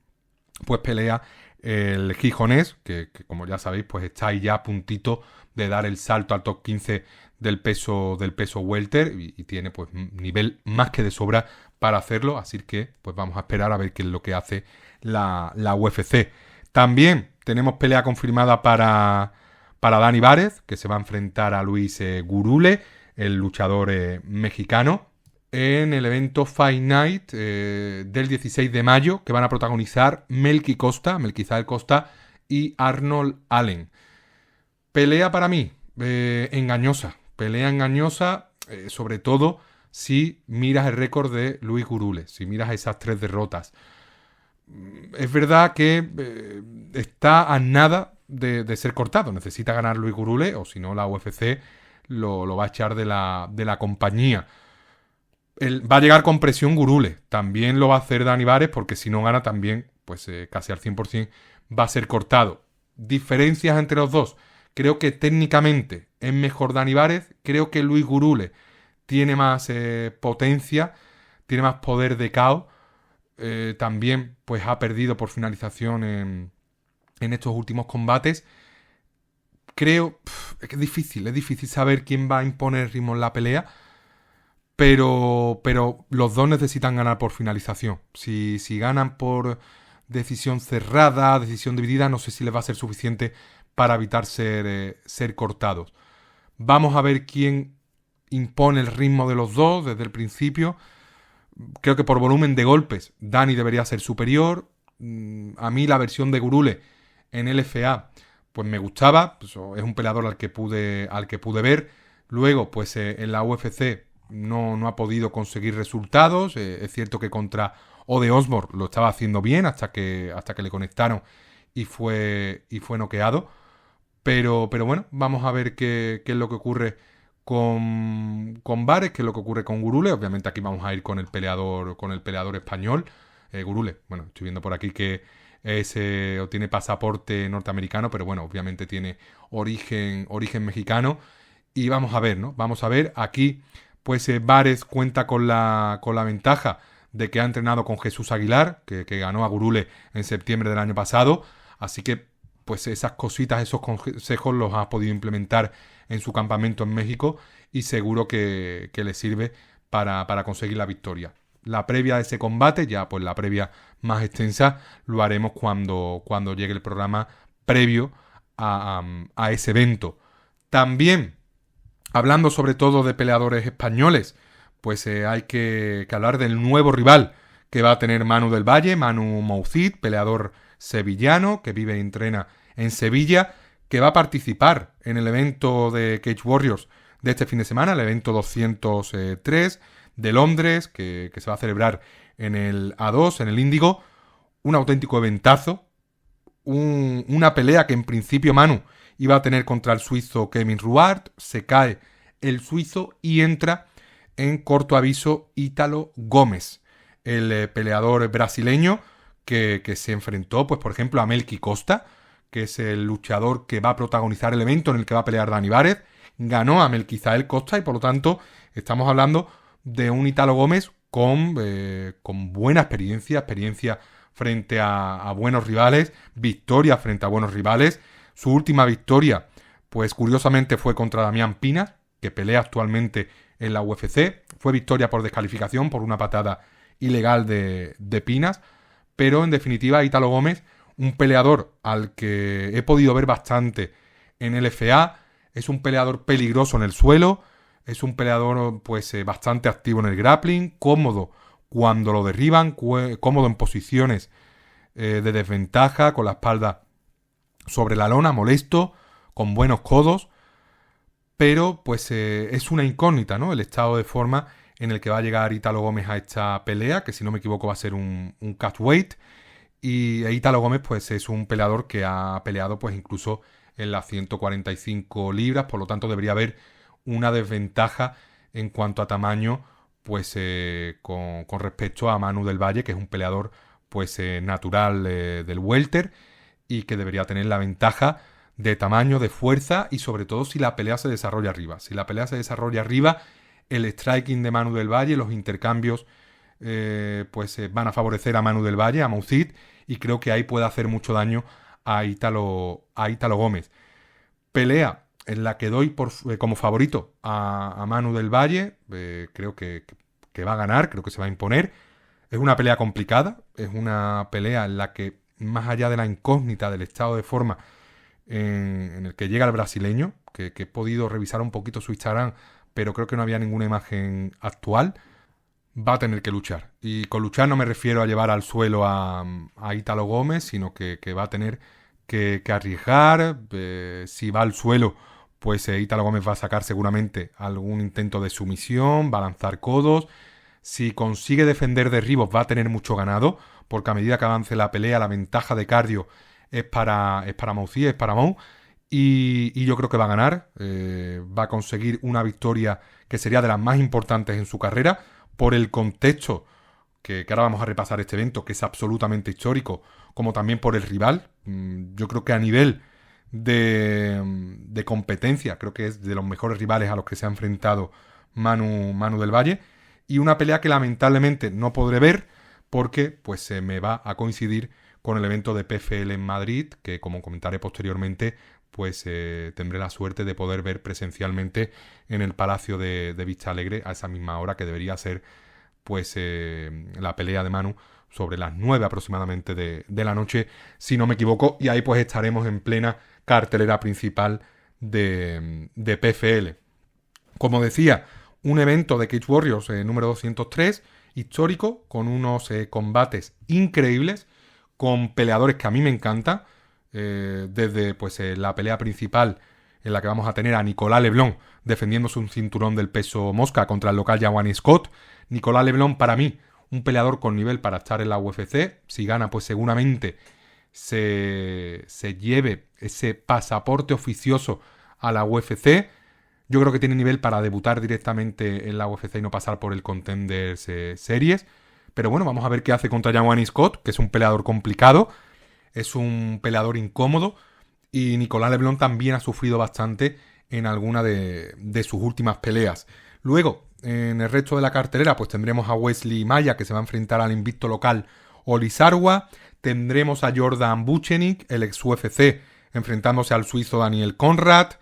pues pelea el gijonés, que como ya sabéis pues está ahí ya a puntito de dar el salto al top 15 del peso welter y tiene pues nivel más que de sobra para hacerlo, así que pues vamos a esperar a ver qué es lo que hace la UFC. También tenemos pelea confirmada para Dani Várez, que se va a enfrentar a Luis Gurule, el luchador mexicano, en el evento Fight Night del 16 de mayo, que van a protagonizar Melquizael Costa y Arnold Allen. Pelea para mí engañosa, sobre todo si miras el récord de Luis Gurule, si miras esas 3 derrotas. Es verdad que está a nada de ser cortado, necesita ganar Luis Gurule, o si no la UFC lo va a echar de la compañía. Va a llegar con presión Gurule, también lo va a hacer Dani Várez, porque si no gana también, pues casi al 100% va a ser cortado. Diferencias entre los dos. Creo que técnicamente es mejor Dani Várez. Creo que Luis Gurule tiene más potencia, tiene más poder de KO. También pues ha perdido por finalización en estos últimos combates. creo que es difícil saber quién va a imponer ritmo en la pelea, pero los dos necesitan ganar por finalización. Si ganan por decisión cerrada, decisión dividida, no sé si les va a ser suficiente para evitar ser cortados. Vamos a ver quién impone el ritmo de los dos desde el principio. Creo que por volumen de golpes Dani debería ser superior. A mí la versión de Gurule en LFA pues me gustaba, pues, es un peleador al que pude ver. Luego pues en la UFC no ha podido conseguir resultados. Es cierto que contra Ode Osborne lo estaba haciendo bien hasta que le conectaron y fue noqueado. Pero bueno, vamos a ver qué es lo que ocurre con Bares, qué es lo que ocurre con Gurule. Obviamente aquí vamos a ir con el peleador español. Gurule, bueno, estoy viendo por aquí que tiene pasaporte norteamericano, pero bueno, obviamente tiene origen mexicano. Y vamos a ver, ¿no? Vamos a ver. Aquí, pues Bares cuenta con la ventaja de que ha entrenado con Jesús Aguilar, que ganó a Gurule en septiembre del año pasado. Así que pues esas cositas, esos consejos los ha podido implementar en su campamento en México y seguro que le sirve para conseguir la victoria. La previa de ese combate, ya pues la previa más extensa, lo haremos cuando llegue el programa previo a ese evento. También, hablando sobre todo de peleadores españoles, pues hay que hablar del nuevo rival que va a tener Manu del Valle, Manu Moucid, peleador sevillano que vive y entrena en Sevilla, que va a participar en el evento de Cage Warriors de este fin de semana, el evento 203 de Londres, que se va a celebrar en el A2, en el Índigo. Un auténtico eventazo, una pelea que en principio Manu iba a tener contra el suizo Kevin Ruart. Se cae el suizo y entra en corto aviso Ítalo Gómez, el peleador brasileño que se enfrentó, pues por ejemplo, a Melqui Costa, que es el luchador que va a protagonizar el evento en el que va a pelear Dani Vares. Ganó a Melquizael Costa y por lo tanto estamos hablando de un Ítalo Gómez con buena experiencia frente a buenos rivales, victoria frente a buenos rivales. Su última victoria, pues curiosamente fue contra Damián Pinas, que pelea actualmente en la UFC. Fue victoria por descalificación, por una patada ilegal de Pinas. Pero en definitiva, Ítalo Gómez, un peleador al que he podido ver bastante en LFA, es un peleador peligroso en el suelo, es un peleador pues bastante activo en el grappling, cómodo cuando lo derriban, cómodo en posiciones de desventaja, con la espalda sobre la lona, molesto, con buenos codos, pero pues es una incógnita, ¿no? El estado de forma en el que va a llegar Ítalo Gómez a esta pelea, que si no me equivoco va a ser un catweight. Y Ítalo Gómez pues es un peleador que ha peleado pues incluso en las 145 libras, por lo tanto debería haber una desventaja en cuanto a tamaño pues con respecto a Manu del Valle, que es un peleador pues natural del welter y que debería tener la ventaja de tamaño, de fuerza y sobre todo si la pelea se desarrolla arriba. Si la pelea se desarrolla arriba, el striking de Manu del Valle, los intercambios van a favorecer a Manu del Valle, a Moucid, y creo que ahí puede hacer mucho daño a Ítalo Gómez. Pelea en la que doy como favorito a Manu del Valle. Creo que va a ganar, creo que se va a imponer. Es una pelea complicada, es una pelea en la que, más allá de la incógnita del estado de forma en el que llega el brasileño, que he podido revisar un poquito su Instagram, pero creo que no había ninguna imagen actual, va a tener que luchar. Y con luchar no me refiero a llevar al suelo a Ítalo Gómez, sino que va a tener que arriesgar. Si va al suelo, pues Ítalo Gómez va a sacar seguramente algún intento de sumisión, va a lanzar codos. Si consigue defender derribos, va a tener mucho ganado, porque a medida que avance la pelea, la ventaja de cardio es para Moucid, es para Mou. Y yo creo que va a ganar. Va a conseguir una victoria que sería de las más importantes en su carrera, por el contexto que ahora vamos a repasar este evento, que es absolutamente histórico, como también por el rival. Yo creo que a nivel de competencia, creo que es de los mejores rivales a los que se ha enfrentado Manu del Valle. Y una pelea que lamentablemente no podré ver porque pues se me va a coincidir con el evento de PFL en Madrid, que como comentaré posteriormente, pues tendré la suerte de poder ver presencialmente en el Palacio de Vista Alegre a esa misma hora, que debería ser pues la pelea de Manu sobre las 9 aproximadamente de la noche, si no me equivoco, y ahí pues estaremos en plena cartelera principal de PFL. Como decía, un evento de Cage Warriors número 203, histórico, con unos combates increíbles, con peleadores que a mí me encantan, desde pues la pelea principal en la que vamos a tener a Nicolas Leblanc defendiéndose un cinturón del peso mosca contra el local Giovanni Scott. Nicolas Leblanc, para mí, un peleador con nivel para estar en la UFC. Si gana, pues seguramente se lleve ese pasaporte oficioso a la UFC. Yo creo que tiene nivel para debutar directamente en la UFC y no pasar por el Contenders Series. Pero bueno, vamos a ver qué hace contra Giovanni Scott, que es un peleador complicado, es un peleador incómodo, y Nicolas Leblanc también ha sufrido bastante en alguna de sus últimas peleas. Luego, en el resto de la cartelera, pues tendremos a Wesley Maya, que se va a enfrentar al invicto local Olisarwa. Tendremos a Jordan Buchenik, el ex UFC, enfrentándose al suizo Daniel Conrad.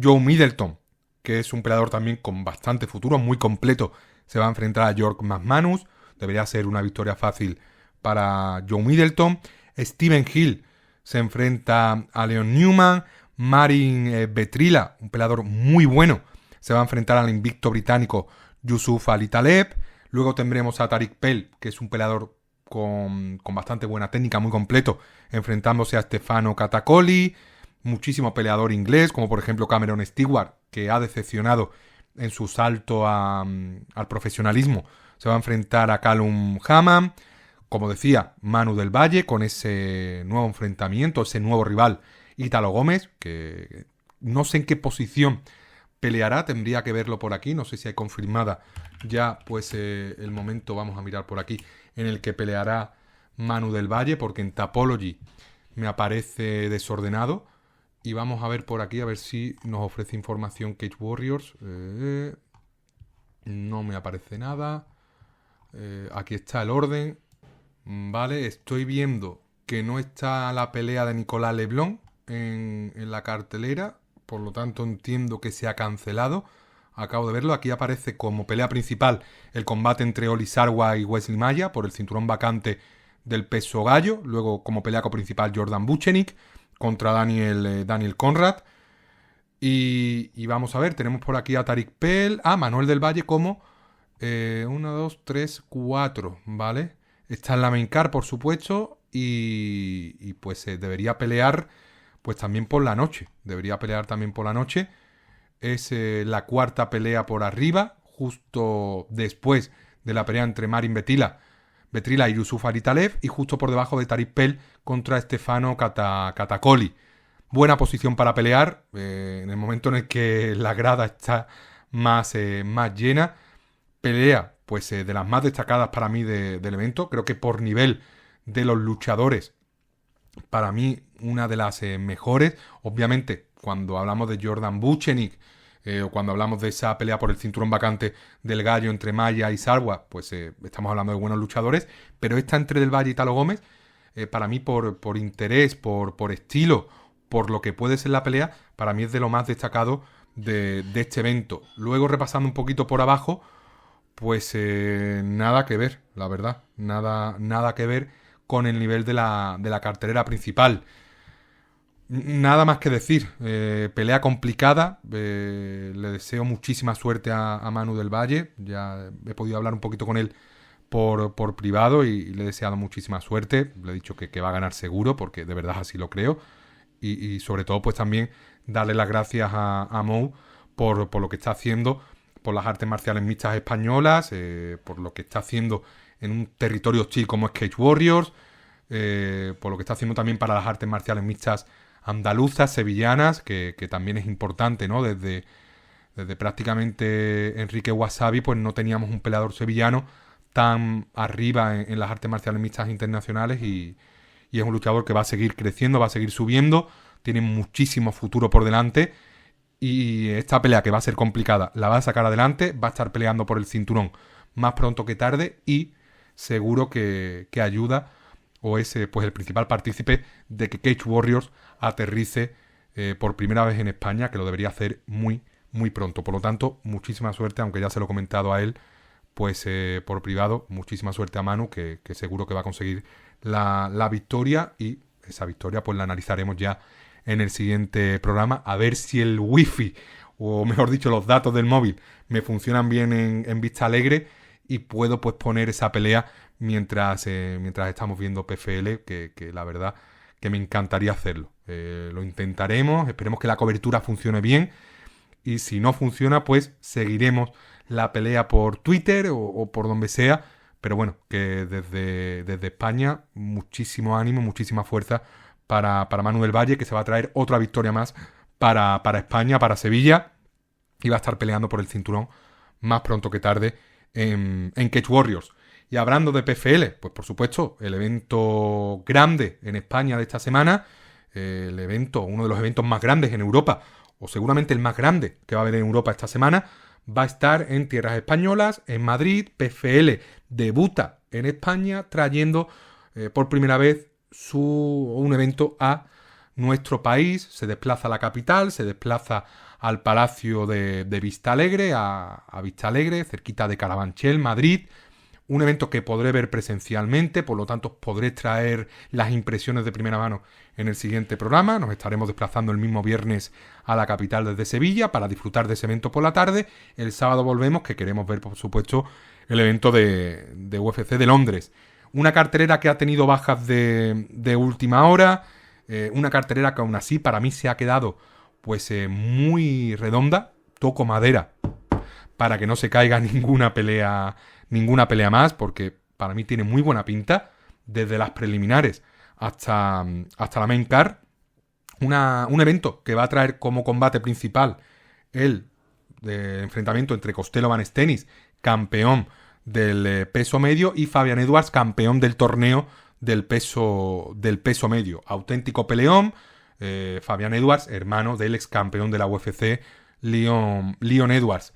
Joe Middleton, que es un peleador también con bastante futuro, muy completo, se va a enfrentar a York McManus. Debería ser una victoria fácil para Joe Middleton. Steven Hill se enfrenta a Leon Newman. Marin Vetrila, un peleador muy bueno, se va a enfrentar al invicto británico Yusuf Ali Taleb. Luego tendremos a Tariq Pell, que es un peleador con bastante buena técnica, muy completo, enfrentándose a Stefano Catacoli. Muchísimo peleador inglés, como por ejemplo Cameron Stewart, que ha decepcionado en su salto al profesionalismo, se va a enfrentar a Callum Hammond. Como decía, Manu del Valle, con ese nuevo enfrentamiento, ese nuevo rival, Ítalo Gómez, que no sé en qué posición peleará, tendría que verlo por aquí, no sé si hay confirmada ya pues el momento, vamos a mirar por aquí, en el que peleará Manu del Valle, porque en Tapology me aparece desordenado. Y vamos a ver por aquí, a ver si nos ofrece información Cage Warriors. No me aparece nada. Aquí está el orden. Vale, estoy viendo que no está la pelea de Nicolas Leblanc en la cartelera. Por lo tanto entiendo que se ha cancelado. Acabo de verlo. Aquí aparece como pelea principal el combate entre Olisarwa y Wesley Maya por el cinturón vacante del peso gallo. Luego como pelea principal Jordan Buchenik contra Daniel Conrad. Y vamos a ver, tenemos por aquí a Tariq Pell, a Manuel del Valle como 1, 2, 3, 4, ¿vale? Está en la main card, por supuesto, y pues debería pelear pues también por la noche. Debería pelear también por la noche. Es la cuarta pelea por arriba, justo después de la pelea entre Marin Vetrila y Yusuf Ali Taleb, y justo por debajo de Tariq Pell contra Stefano Catacoli. Buena posición para pelear, en el momento en el que la grada está más llena. Pelea pues de las más destacadas para mí del evento. Creo que por nivel de los luchadores, para mí una de las mejores. Obviamente, cuando hablamos de Jordan Buchenik, o cuando hablamos de esa pelea por el cinturón vacante del gallo entre Maya y Sarwa, pues estamos hablando de buenos luchadores. Pero esta entre Del Valle y Ítalo Gómez, para mí por interés, por estilo, por lo que puede ser la pelea, para mí es de lo más destacado de este evento. Luego, repasando un poquito por abajo, pues nada que ver, la verdad. Nada que ver con el nivel de la cartelera principal. Nada más que decir. Pelea complicada. Le deseo muchísima suerte a Manu del Valle. Ya he podido hablar un poquito con él por privado y le he deseado muchísima suerte. Le he dicho que va a ganar seguro, porque de verdad así lo creo. Y sobre todo pues también darle las gracias a Mo por lo que está haciendo por las artes marciales mixtas españolas, por lo que está haciendo en un territorio hostil como es Cage Warriors, por lo que está haciendo también para las artes marciales mixtas andaluzas, sevillanas, que también es importante, ¿no? Desde prácticamente Enrique Wasabi, pues no teníamos un peleador sevillano tan arriba en las artes marciales mixtas internacionales, y es un luchador que va a seguir creciendo, va a seguir subiendo, tiene muchísimo futuro por delante, y esta pelea, que va a ser complicada, la va a sacar adelante, va a estar peleando por el cinturón más pronto que tarde, y seguro que ayuda, o es pues el principal partícipe de que Cage Warriors aterrice por primera vez en España, que lo debería hacer muy, muy pronto. Por lo tanto, muchísima suerte, aunque ya se lo he comentado a él, pues por privado, muchísima suerte a Manu, que seguro que va a conseguir la victoria, y esa victoria pues la analizaremos ya en el siguiente programa, a ver si el wifi, o mejor dicho, los datos del móvil me funcionan bien en Vista Alegre y puedo pues poner esa pelea mientras estamos viendo PFL, que la verdad que me encantaría hacerlo. Lo intentaremos, esperemos que la cobertura funcione bien, y si no funciona pues seguiremos la pelea por Twitter o por donde sea, pero bueno, que desde España muchísimo ánimo, muchísima fuerza para Manu del Valle, que se va a traer otra victoria más para España, para Sevilla, y va a estar peleando por el cinturón más pronto que tarde en Cage Warriors. Y hablando de PFL, pues por supuesto, el evento grande en España de esta semana, uno de los eventos más grandes en Europa, o seguramente el más grande que va a haber en Europa esta semana, va a estar en tierras españolas, en Madrid. PFL debuta en España trayendo por primera vez un evento a nuestro país. Se desplaza a la capital, se desplaza al Palacio de Vista Alegre, a Vista Alegre, cerquita de Carabanchel, Madrid. Un evento que podré ver presencialmente, por lo tanto podré traer las impresiones de primera mano en el siguiente programa. Nos estaremos desplazando el mismo viernes a la capital desde Sevilla para disfrutar de ese evento por la tarde. El sábado volvemos, que queremos ver, por supuesto, el evento de UFC de Londres. Una cartelera que ha tenido bajas de última hora, una cartelera que aún así para mí se ha quedado pues muy redonda. Toco madera para que no se caiga ninguna pelea más, porque para mí tiene muy buena pinta, desde las preliminares hasta la main card. Un evento que va a traer como combate principal el enfrentamiento entre Costello Van Stenis, campeón del peso medio, y Fabian Edwards, campeón del torneo del peso medio. Auténtico peleón. Fabian Edwards, hermano del ex campeón de la UFC, Leon Edwards.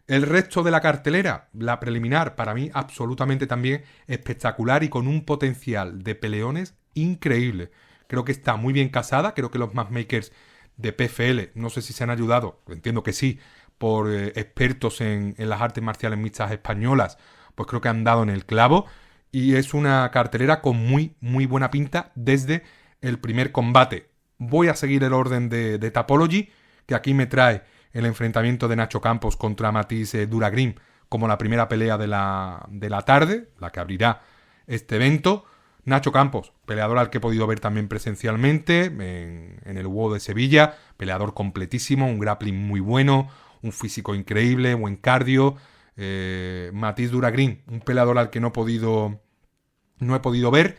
El resto de la cartelera, la preliminar, para mí absolutamente también espectacular y con un potencial de peleones increíble. Creo que está muy bien casada, creo que los matchmakers de PFL, no sé si se han ayudado, entiendo que sí, por expertos en las artes marciales mixtas españolas, pues creo que han dado en el clavo, y es una cartelera con muy, muy buena pinta desde el primer combate. Voy a seguir el orden de Tapology, que aquí me trae el enfrentamiento de Nacho Campos contra Matisse Duragrim como la primera pelea de la tarde, la que abrirá este evento. Nacho Campos, peleador al que he podido ver también presencialmente en el WOW de Sevilla, peleador completísimo, un grappling muy bueno, un físico increíble, buen cardio. Matisse Duragrim, un peleador al que no he podido ver,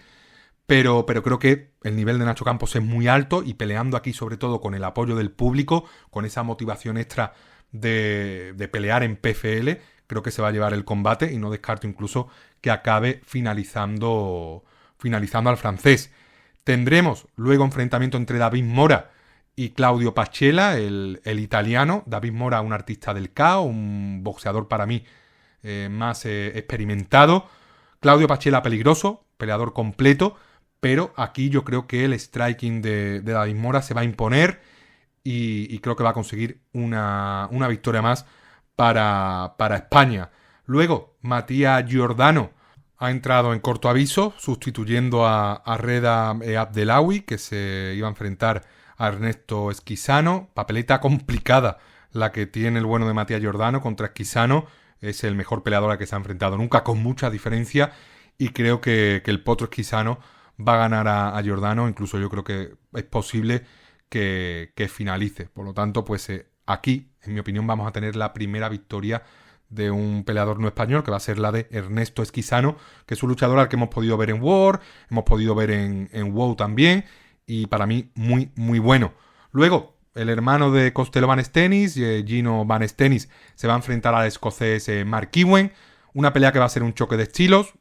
pero creo que el nivel de Nacho Campos es muy alto, y peleando aquí sobre todo con el apoyo del público, con esa motivación extra de pelear en PFL, creo que se va a llevar el combate, y no descarto incluso que acabe finalizando al francés. Tendremos luego enfrentamiento entre David Mora y Claudio Pachela, el italiano. David Mora, un artista del KO, un boxeador para mí más experimentado. Claudio Pachela, peligroso, peleador completo, pero aquí yo creo que el striking de David Mora se va a imponer, y creo que va a conseguir una victoria más para España. Luego, Matías Giordano ha entrado en corto aviso, sustituyendo a Reda Abdelawi, que se iba a enfrentar a Ernesto Esquisano. Papeleta complicada la que tiene el bueno de Matías Giordano contra Esquisano. Es el mejor peleador al que se ha enfrentado nunca, con mucha diferencia, y creo que el potro Esquisano va a ganar a Giordano. Incluso yo creo que es posible que finalice. Por lo tanto, pues aquí, en mi opinión, vamos a tener la primera victoria de un peleador no español, que va a ser la de Ernesto Esquisano, que es un luchador al que hemos podido ver en War, hemos podido ver en WoW también, y para mí muy, muy bueno. Luego, el hermano de Costello Van Stenis, Gino Van Stenis, se va a enfrentar al escocés Mark Ewen. Una pelea que va a ser un choque de estilos.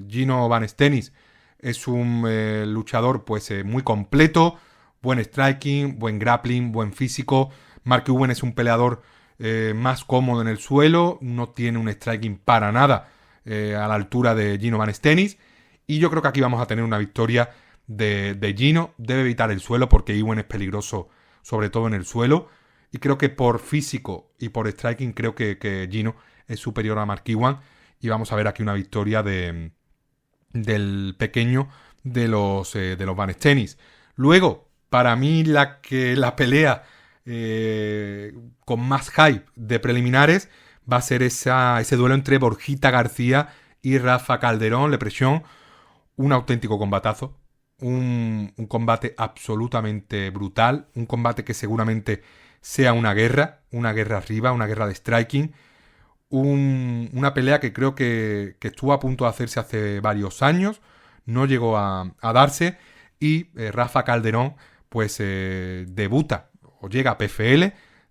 Gino Van Stenis es un luchador pues muy completo, buen striking, buen grappling, buen físico. Mark Ewen es un peleador más cómodo en el suelo, no tiene un striking para nada a la altura de Gino Van Stenis, y yo creo que aquí vamos a tener una victoria de Gino. Debe evitar el suelo porque Ewen es peligroso sobre todo en el suelo. Y creo que por físico y por striking, creo que Gino es superior a Mark Iwan. Y vamos a ver aquí una victoria del pequeño de los Van Stenis. Luego, para mí la pelea con más hype de preliminares va a ser ese duelo entre Borjita García y Rafa Calderón, Le Pression. Un auténtico combatazo. Un combate absolutamente brutal. Un combate que seguramente sea una guerra arriba, una guerra de striking. Una pelea que creo que estuvo a punto de hacerse hace varios años. No llegó a darse. Y Rafa Calderón pues debuta o llega a PFL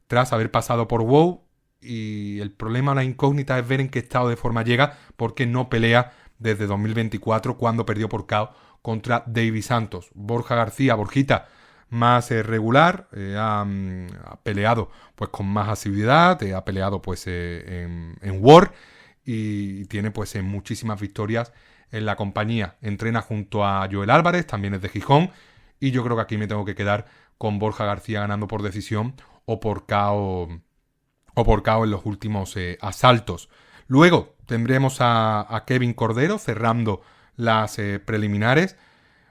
tras haber pasado por WOW. Y el problema, la incógnita, es ver en qué estado de forma llega, porque no pelea desde 2024, cuando perdió por KO contra David Santos. Borja García, Borjita, más regular, ha peleado pues con más asiduidad, ha peleado pues en War y tiene pues muchísimas victorias en la compañía. Entrena junto a Joel Álvarez, también es de Gijón, y yo creo que aquí me tengo que quedar con Borja García ganando por decisión o por KO en los últimos asaltos. Luego tendremos a Kevin Cordero cerrando las preliminares.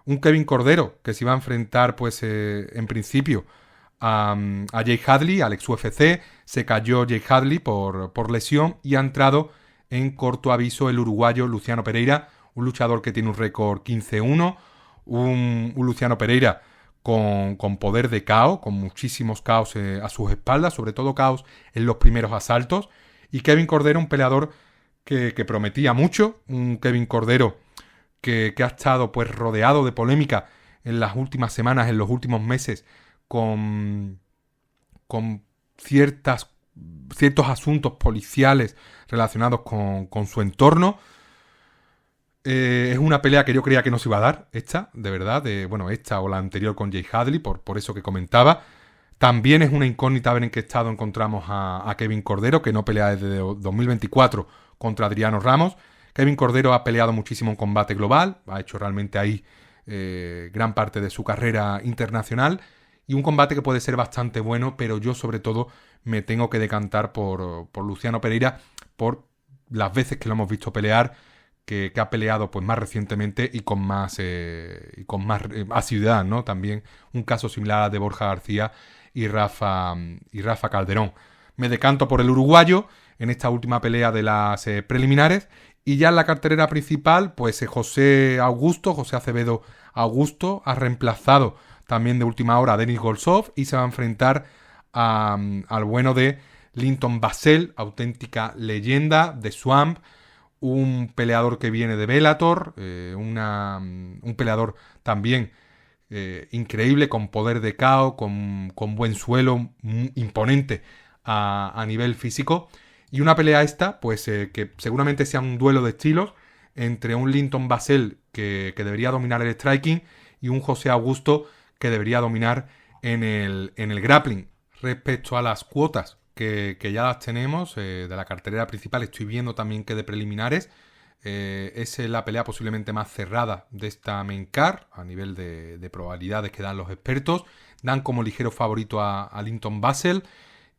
Un Kevin Cordero que se iba a enfrentar, pues en principio, a Jake Hadley, al ex UFC. Se cayó Jake Hadley por lesión y ha entrado en corto aviso el uruguayo Luciano Pereira, un luchador que tiene un récord 15-1, un Luciano Pereira con poder de KO, con muchísimos KOs a sus espaldas, sobre todo KOs en los primeros asaltos. Y Kevin Cordero, un peleador que prometía mucho, un Kevin Cordero que ha estado pues rodeado de polémica en las últimas semanas, en los últimos meses, con ciertos asuntos policiales relacionados con su entorno. Es una pelea que yo creía que no se iba a dar, esta, de verdad, esta o la anterior con Jake Hadley, por eso que comentaba. También es una incógnita ver en qué estado encontramos a Kevin Cordero, que no pelea desde 2024 contra Adriano Ramos. Kevin Cordero ha peleado muchísimo en combate global, ha hecho realmente ahí gran parte de su carrera internacional, y un combate que puede ser bastante bueno, pero yo sobre todo me tengo que decantar por Luciano Pereira, por las veces que lo hemos visto pelear, que ha peleado pues más recientemente y con más asiduidad, ¿no? También un caso similar al de Borja García y Rafa Calderón. Me decanto por el uruguayo en esta última pelea de las preliminares. Y ya en la cartelera principal, pues José Acevedo Augusto ha reemplazado también de última hora a Denis Golsov y se va a enfrentar al bueno de Linton Basel, auténtica leyenda de Swamp, un peleador que viene de Bellator, un peleador también increíble, con poder de KO, con buen suelo, imponente a nivel físico. Y una pelea esta, pues que seguramente sea un duelo de estilos entre un Linton Basel que debería dominar el striking y un José Augusto que debería dominar en el grappling. Respecto a las cuotas que ya las tenemos de la cartelera principal, estoy viendo también que de preliminares es la pelea posiblemente más cerrada de esta main card a nivel de probabilidades que dan los expertos. Dan como ligero favorito a Linton Basel.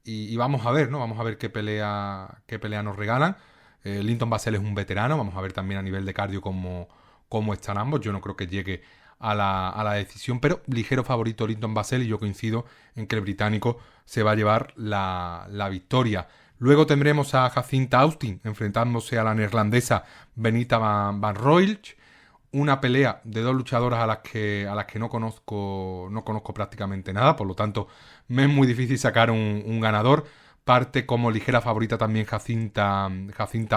Y vamos a ver, ¿no? Vamos a ver qué pelea nos regalan. Linton Basel es un veterano. Vamos a ver también a nivel de cardio cómo están ambos. Yo no creo que llegue a la decisión, pero ligero favorito Linton Basel, y yo coincido en que el británico se va a llevar la victoria. Luego tendremos a Jacinta Austin enfrentándose a la neerlandesa Benita Van Roilch. Una pelea de dos luchadoras a las que no conozco prácticamente nada, por lo tanto me es muy difícil sacar un ganador. Parte como ligera favorita también Jacinta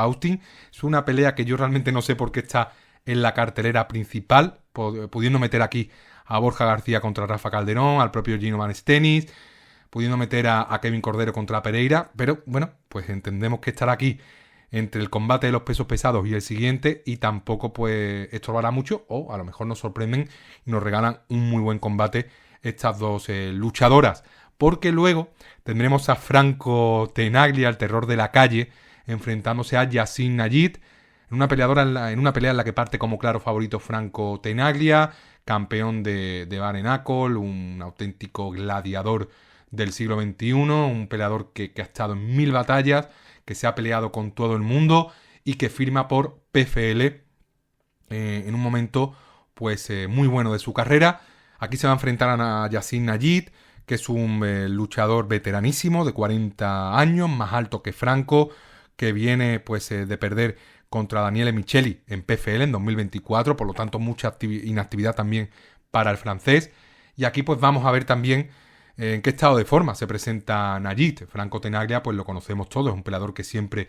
Austin. Es una pelea que yo realmente no sé por qué está en la cartelera principal, pudiendo meter aquí a Borja García contra Rafa Calderón, al propio Gino Van Stenis, pudiendo meter a Kevin Cordero contra Pereira, pero bueno, pues entendemos que estará aquí entre el combate de los pesos pesados y el siguiente, y tampoco pues estorbará mucho, o a lo mejor nos sorprenden y nos regalan un muy buen combate estas dos luchadoras, porque luego tendremos a Franco Tenaglia, el terror de la calle, enfrentándose a Yassin Nayit, en una pelea en la que parte como claro favorito Franco Tenaglia, campeón de bare knuckle, un auténtico gladiador del siglo XXI, un peleador que ha estado en 1000 batallas, que se ha peleado con todo el mundo y que firma por PFL en un momento pues muy bueno de su carrera. Aquí se va a enfrentar a Yacine Nayit, que es un luchador veteranísimo de 40 años, más alto que Franco, que viene pues de perder contra Daniele Micheli en PFL en 2024, por lo tanto mucha inactividad también para el francés. Y aquí pues vamos a ver también en qué estado de forma se presenta Nayit. Franco Tenaglia pues lo conocemos todos, es un peleador que siempre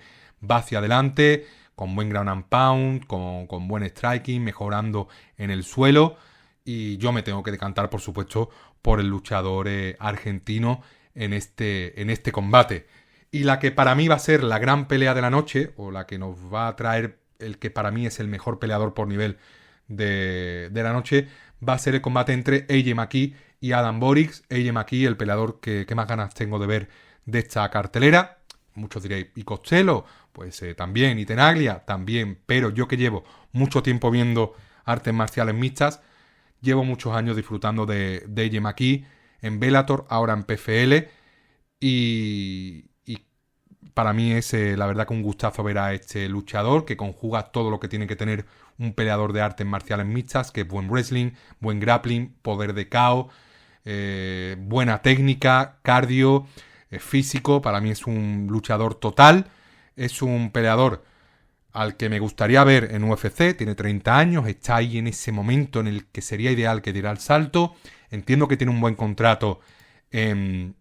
va hacia adelante, con buen ground and pound, con buen striking, mejorando en el suelo. Y yo me tengo que decantar, por supuesto, por el luchador argentino en este combate. Y la que para mí va a ser la gran pelea de la noche, o la que nos va a traer el que para mí es el mejor peleador por nivel de la noche, va a ser el combate entre AJ McKee y Adam Borics. AJ McKee, el peleador que más ganas tengo de ver de esta cartelera. Muchos diréis, ¿y Costello? Pues también, y Tenaglia también, pero yo que llevo mucho tiempo viendo artes marciales mixtas, llevo muchos años disfrutando de AJ McKee en Bellator, ahora en PFL, y para mí es la verdad que un gustazo ver a este luchador que conjuga todo lo que tiene que tener un peleador de artes marciales mixtas, que es buen wrestling, buen grappling, poder de KO, buena técnica, cardio, físico. Para mí es un luchador total, es un peleador al que me gustaría ver en UFC, tiene 30 años, está ahí en ese momento en el que sería ideal que diera el salto. Entiendo que tiene un buen contrato en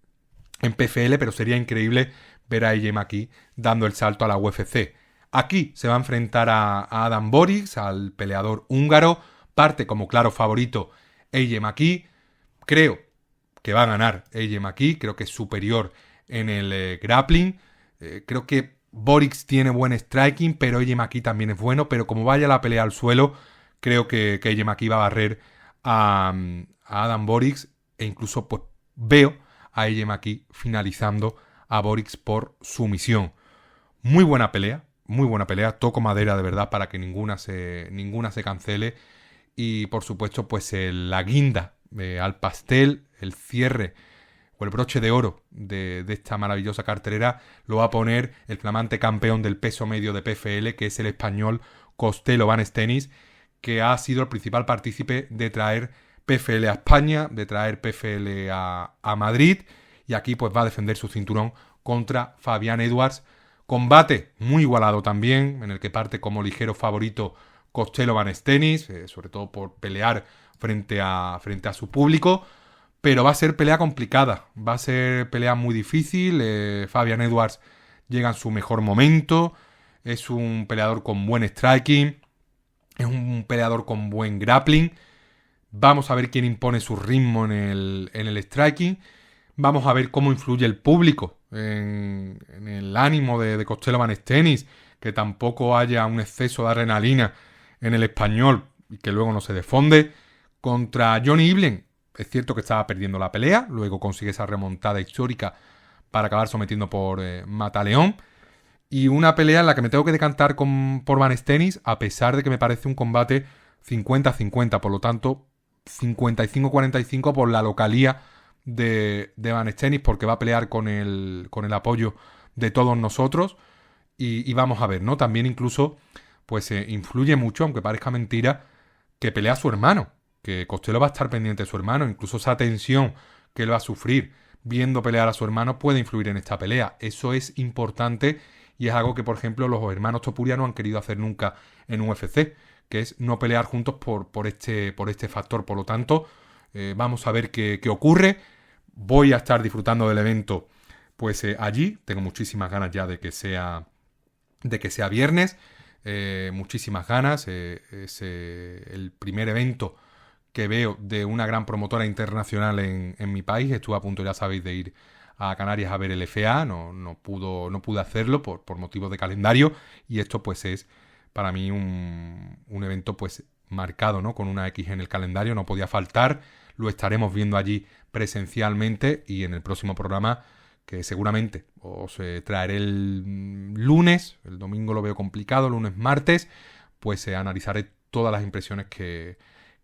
PFL, pero sería increíble ver a AJ McKee dando el salto a la UFC. Aquí se va a enfrentar a Adam Borics, al peleador húngaro. Parte como claro favorito AJ McKee. Creo que va a ganar AJ McKee, creo que es superior en el grappling. Creo que Borics tiene buen striking, pero AJ McKee también es bueno. Pero como vaya la pelea al suelo, creo que AJ McKee va a barrer a Adam Borics. E incluso pues veo a AJ McKee finalizando a Borics por sumisión. Muy buena pelea. Toco madera de verdad para que ninguna se cancele. Y por supuesto pues la guinda al pastel, el cierre o el broche de oro de esta maravillosa cartelera lo va a poner el flamante campeón del peso medio de PFL, que es el español Costello Van Stenis, que ha sido el principal partícipe de traer PFL a España, de traer PFL a Madrid, y aquí pues va a defender su cinturón contra Fabián Edwards. Combate muy igualado también, en el que parte como ligero favorito Costello Van Stenis, sobre todo por pelear frente a su público, pero va a ser pelea complicada, va a ser pelea muy difícil. Fabián Edwards llega en su mejor momento, es un peleador con buen striking, es un peleador con buen grappling. Vamos a ver quién impone su ritmo en el striking. Vamos a ver cómo influye el público en el ánimo de Costello Van Stenis, que tampoco haya un exceso de adrenalina en el español y que luego no se defonde. Contra Johnny Eblen, es cierto que estaba perdiendo la pelea, luego consigue esa remontada histórica para acabar sometiendo por Mataleón. Y una pelea en la que me tengo que decantar por Van Stenis, a pesar de que me parece un combate 50-50, por lo tanto 55-45 por la localía de Van Stenis, porque va a pelear con el apoyo de todos nosotros. Y vamos a ver, ¿no? También incluso pues influye mucho, aunque parezca mentira, que pelea a su hermano, que Costello va a estar pendiente de su hermano. Incluso esa tensión que él va a sufrir viendo pelear a su hermano puede influir en esta pelea. Eso es importante y es algo que, por ejemplo, los hermanos Topuria no han querido hacer nunca en UFC, que es no pelear juntos por este factor. Por lo tanto, vamos a ver qué ocurre. Voy a estar disfrutando del evento pues allí. Tengo muchísimas ganas ya de que sea viernes. Muchísimas ganas. Es el primer evento que veo de una gran promotora internacional en mi país. Estuve a punto, ya sabéis, de ir a Canarias a ver el FA. No pude hacerlo por motivos de calendario. Y esto pues es para mí un evento pues marcado, ¿no? Con una X en el calendario. No podía faltar. Lo estaremos viendo allí presencialmente y en el próximo programa, que seguramente os traeré el lunes. El domingo lo veo complicado, lunes, martes, pues analizaré todas las impresiones que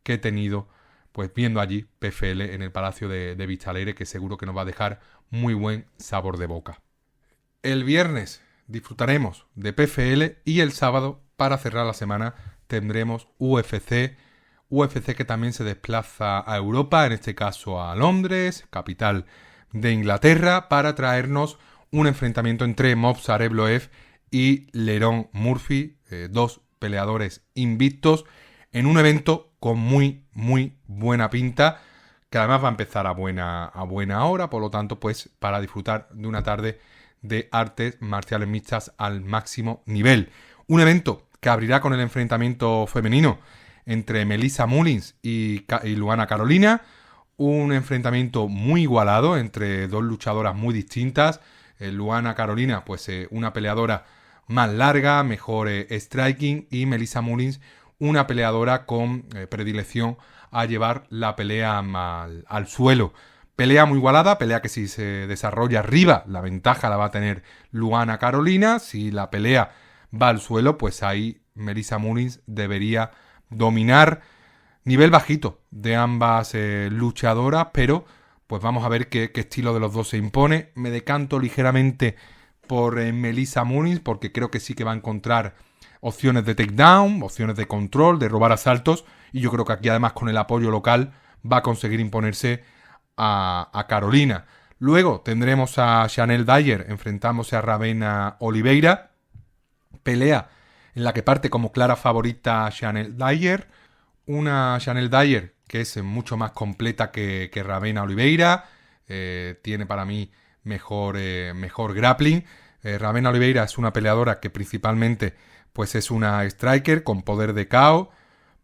he tenido pues viendo allí PFL en el Palacio de Vista Alegre, que seguro que nos va a dejar muy buen sabor de boca. El viernes disfrutaremos de PFL y el sábado, para cerrar la semana, tendremos UFC que también se desplaza a Europa, en este caso a Londres, capital de Inglaterra, para traernos un enfrentamiento entre Movsar Evloev y Lerone Murphy, dos peleadores invictos, en un evento con muy buena pinta, que además va a empezar a buena hora, por lo tanto, pues para disfrutar de una tarde de artes marciales mixtas al máximo nivel. Un evento que abrirá con el enfrentamiento femenino entre Melissa Mullins y Luana Carolina, un enfrentamiento muy igualado entre dos luchadoras muy distintas. Luana Carolina, pues una peleadora más larga, mejor striking, y Melissa Mullins, una peleadora con predilección a llevar la pelea al suelo. Pelea muy igualada, pelea que si se desarrolla arriba, la ventaja la va a tener Luana Carolina. Si la pelea va al suelo, pues ahí Melissa Mullins debería dominar. Nivel bajito de ambas luchadoras, pero pues vamos a ver qué estilo de los dos se impone. Me decanto ligeramente por Melissa Mullins, porque creo que sí que va a encontrar opciones de takedown, opciones de control, de robar asaltos, y yo creo que aquí además con el apoyo local va a conseguir imponerse a Carolina. Luego tendremos a Chanel Dyer enfrentándose a Ravena Oliveira, pelea en la que parte como clara favorita Chanel Dyer, una Chanel Dyer que es mucho más completa que Ravena Oliveira, tiene para mí mejor grappling. Ravena Oliveira es una peleadora que principalmente pues es una striker con poder de KO,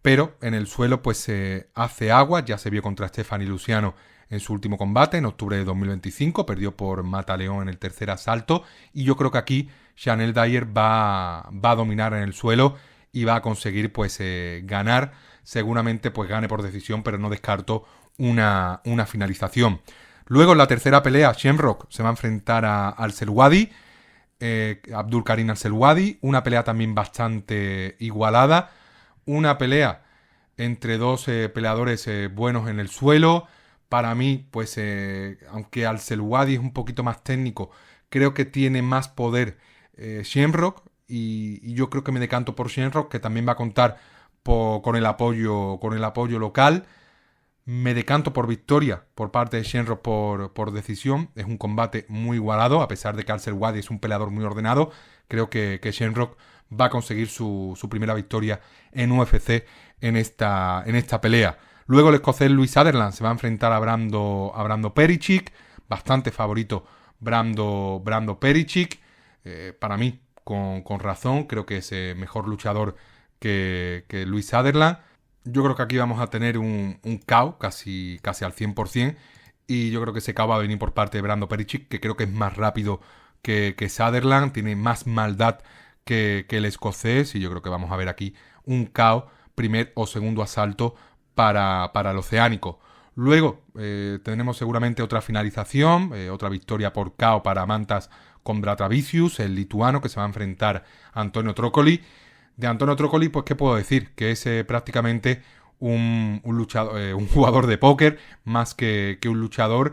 pero en el suelo pues hace agua. Ya se vio contra Stephanie Luciano en su último combate, en octubre de 2025, perdió por Mataleón en el tercer asalto, y yo creo que aquí Chanel Dyer va a dominar en el suelo y va a conseguir pues ganar. Seguramente pues gane por decisión, pero no descarto una finalización. Luego en la tercera pelea, Shamrock se va a enfrentar a Al-Selwady, Abdul Karim Al-Selwady, una pelea también bastante igualada, una pelea entre dos peleadores buenos en el suelo. Para mí, pues aunque Al-Selwady es un poquito más técnico, creo que tiene más poder Shamrock, y yo creo que me decanto por Shamrock, que también va a contar con el apoyo local. Me decanto por victoria por parte de Shamrock por decisión. Es un combate muy igualado, a pesar de que Al-Selwady es un peleador muy ordenado. Creo que Shamrock va a conseguir su primera victoria en UFC en esta pelea. Luego el escocés Louis Sutherland se va a enfrentar a Brando Pericic, bastante favorito Brando Pericic, para mí con razón. Creo que es mejor luchador que Louis Sutherland. Yo creo que aquí vamos a tener un KO casi al 100%, y yo creo que ese KO va a venir por parte de Brando Pericic, que creo que es más rápido que Sutherland, tiene más maldad que el escocés, y yo creo que vamos a ver aquí un KO, primer o segundo asalto para el oceánico. Luego tenemos seguramente otra finalización, otra victoria por KO para Mantas Kondratravicius, el lituano, que se va a enfrentar a Antonio Trocoli. De Antonio Trocoli, pues qué puedo decir, que es prácticamente un jugador de póker más que un luchador.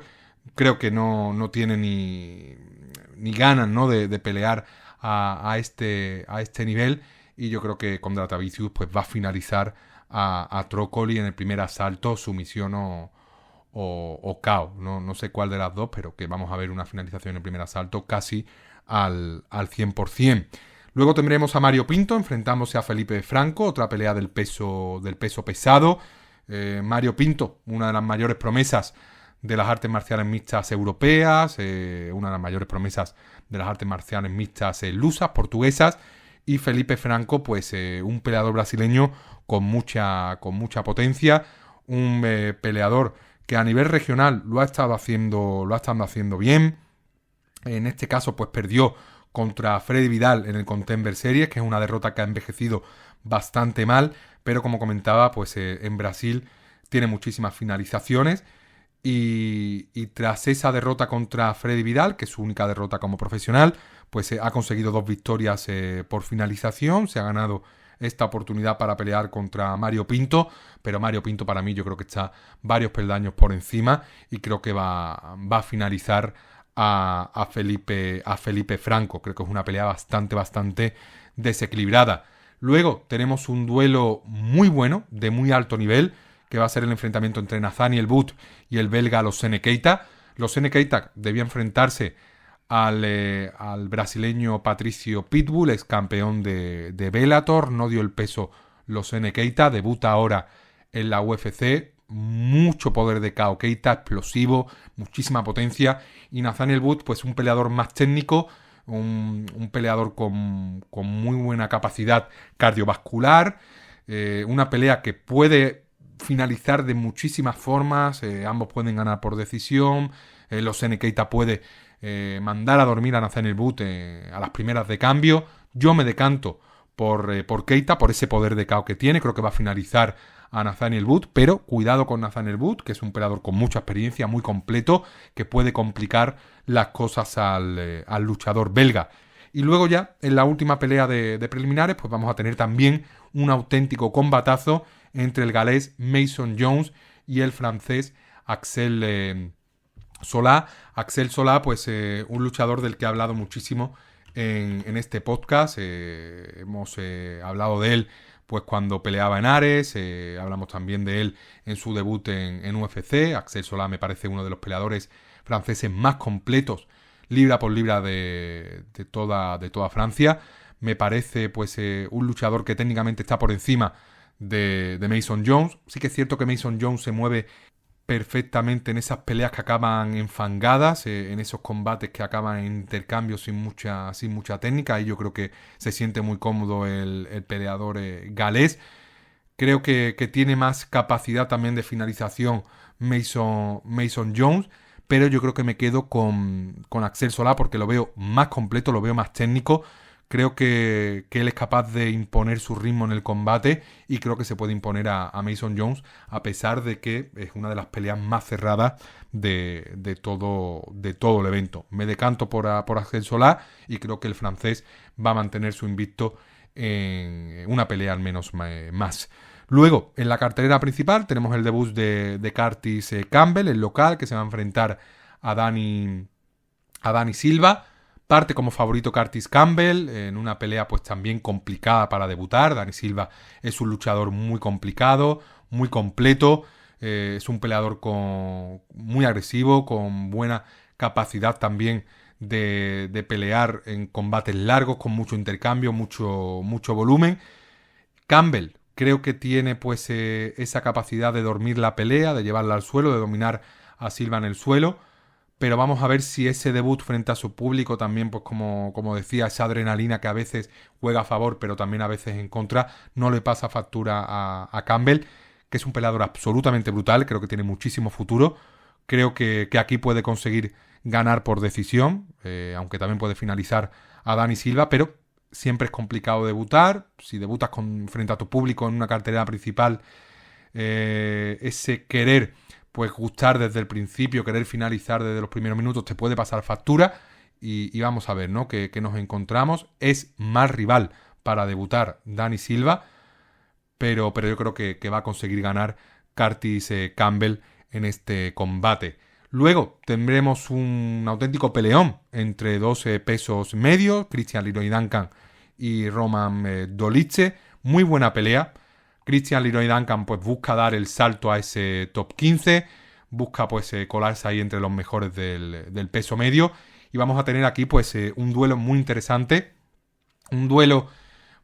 Creo que no tiene ni ganas, ¿no?, de pelear a este nivel, y yo creo que Kondratravicius pues va a finalizar a Trocoli en el primer asalto, sumisión o KO. No sé cuál de las dos, pero que vamos a ver una finalización en el primer asalto casi al 100%. Luego tendremos a Mario Pinto enfrentándose a Felipe Franco, otra pelea del peso pesado. Mario Pinto, una de las mayores promesas de las artes marciales mixtas europeas, una de las mayores promesas de las artes marciales mixtas lusas, portuguesas, y Felipe Franco, pues un peleador brasileño con mucha potencia, un peleador que a nivel regional lo ha estado haciendo bien. En este caso, pues perdió contra Freddy Vidal en el Contender Series, que es una derrota que ha envejecido bastante mal, pero como comentaba, pues en Brasil tiene muchísimas finalizaciones, y tras esa derrota contra Freddy Vidal, que es su única derrota como profesional, pues ha conseguido 2 victorias por finalización. Se ha ganado esta oportunidad para pelear contra Mario Pinto, pero Mario Pinto para mí yo creo que está varios peldaños por encima y creo que va a finalizar a Felipe Franco. Creo que es una pelea bastante desequilibrada. Luego tenemos un duelo muy bueno, de muy alto nivel, que va a ser el enfrentamiento entre Nathaniel Wood y el belga Losene Keita. Losene Keita debía enfrentarse al brasileño Patricio Pitbull, ex campeón de Bellator. No dio el peso Losene Keita, debuta ahora en la UFC. Mucho poder de KO Keita, explosivo, muchísima potencia. Y Nathaniel Wood, pues un peleador más técnico, un peleador con muy buena capacidad cardiovascular, una pelea que puede finalizar de muchísimas formas, ambos pueden ganar por decisión, Losene Keita puede mandar a dormir a Nathaniel Wood a las primeras de cambio. Yo me decanto por Keita, por ese poder de KO que tiene. Creo que va a finalizar a Nathaniel Wood, pero cuidado con Nathaniel Wood, que es un peleador con mucha experiencia, muy completo, que puede complicar las cosas al luchador belga. Y luego ya, en la última pelea de preliminares, pues vamos a tener también un auténtico combatazo entre el galés Mason Jones y el francés Axel Solá. Axel Solá, pues un luchador del que he hablado muchísimo en este podcast. Hemos hablado de él pues cuando peleaba en Ares, hablamos también de él en su debut en UFC. Axel Solá me parece uno de los peleadores franceses más completos, libra por libra de toda Francia. Me parece pues un luchador que técnicamente está por encima de Mason Jones. Sí que es cierto que Mason Jones se mueve perfectamente en esas peleas que acaban enfangadas, en esos combates que acaban en intercambios sin mucha técnica, y yo creo que se siente muy cómodo el peleador galés. Creo que tiene más capacidad también de finalización Mason Jones, pero yo creo que me quedo con Axel Solá porque lo veo más completo, lo veo más técnico. Creo que él es capaz de imponer su ritmo en el combate y creo que se puede imponer a Mason Jones, a pesar de que es una de las peleas más cerradas de todo el evento. Me decanto por Axel Solá y creo que el francés va a mantener su invicto en una pelea al menos más. Luego, en la cartelera principal tenemos el debut de Curtis Campbell, el local, que se va a enfrentar a Dani Silva. Parte como favorito Curtis Campbell en una pelea pues también complicada para debutar. Dani Silva es un luchador muy complicado, muy completo, es un peleador muy agresivo, con buena capacidad también de pelear en combates largos, con mucho intercambio, mucho volumen. Campbell creo que tiene pues esa capacidad de dormir la pelea, de llevarla al suelo, de dominar a Silva en el suelo. Pero vamos a ver si ese debut frente a su público también, pues como decía, esa adrenalina que a veces juega a favor, pero también a veces en contra, no le pasa factura a Campbell, que es un peleador absolutamente brutal. Creo que tiene muchísimo futuro. Creo que aquí puede conseguir ganar por decisión, aunque también puede finalizar a Dani Silva, pero siempre es complicado debutar. Si debutas frente a tu público en una cartelera principal, ese querer pues gustar desde el principio, querer finalizar desde los primeros minutos, te puede pasar factura. Y vamos a ver, ¿no? Que nos encontramos. Es mal rival para debutar Dani Silva, pero yo creo que va a conseguir ganar Curtis Campbell en este combate. Luego tendremos un auténtico peleón entre dos pesos medios, Christian Leroy Duncan y Roman Dolidze. Muy buena pelea. Christian Leroy Duncan pues busca dar el salto a ese top 15, busca pues colarse ahí entre los mejores del peso medio, y vamos a tener aquí pues un duelo muy interesante, un duelo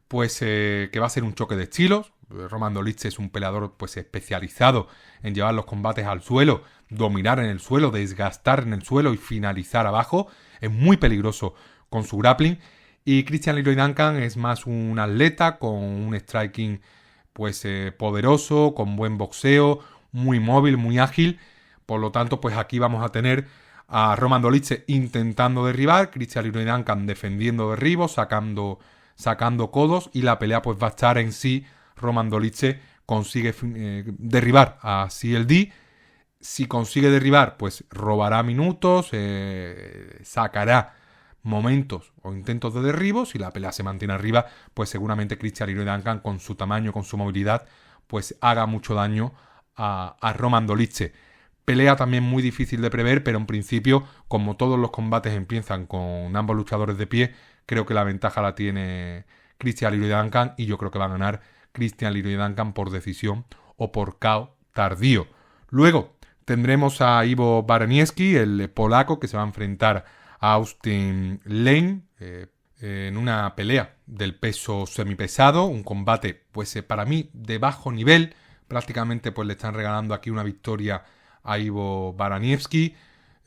pues que va a ser un choque de estilos. Roman Dolidze es un peleador pues especializado en llevar los combates al suelo, dominar en el suelo, desgastar en el suelo y finalizar abajo. Es muy peligroso con su grappling. Y Christian Leroy Duncan es más un atleta con un striking pues poderoso, con buen boxeo, muy móvil, muy ágil. Por lo tanto, pues aquí vamos a tener a Roman Dolidze intentando derribar, Christian Leroy Duncan defendiendo derribos, sacando codos, y la pelea pues va a estar en sí. Roman Dolidze consigue derribar a CLD. Si consigue derribar, pues robará minutos, sacará momentos o intentos de derribo. Si la pelea se mantiene arriba, pues seguramente Christian Leroy Duncan, con su tamaño, con su movilidad, pues haga mucho daño a Roman Dolidze. Pelea también muy difícil de prever, pero en principio, como todos los combates empiezan con ambos luchadores de pie, creo que la ventaja la tiene Christian Leroy Duncan y yo creo que va a ganar Christian Leroy Duncan por decisión o por KO tardío. Luego tendremos a Ivo Baraniewski, el polaco, que se va a enfrentar a Austin Lane en una pelea del peso semipesado, un combate pues para mí de bajo nivel. Prácticamente pues le están regalando aquí una victoria a Ivo Baraniewski.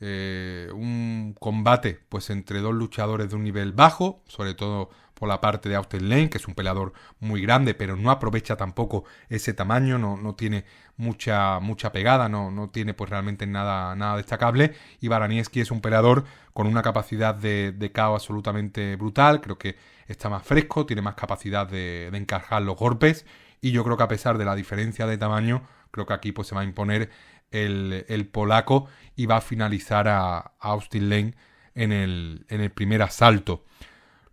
Un combate pues entre dos luchadores de un nivel bajo, sobre todo por la parte de Austin Lane, que es un peleador muy grande, pero no aprovecha tampoco ese tamaño, no tiene mucha pegada, no tiene pues realmente nada destacable. Y Baraniewski es un peleador con una capacidad de KO absolutamente brutal. Creo que está más fresco, tiene más capacidad de encajar los golpes, y yo creo que a pesar de la diferencia de tamaño, creo que aquí pues se va a imponer el polaco y va a finalizar a Austin Lane en el primer asalto.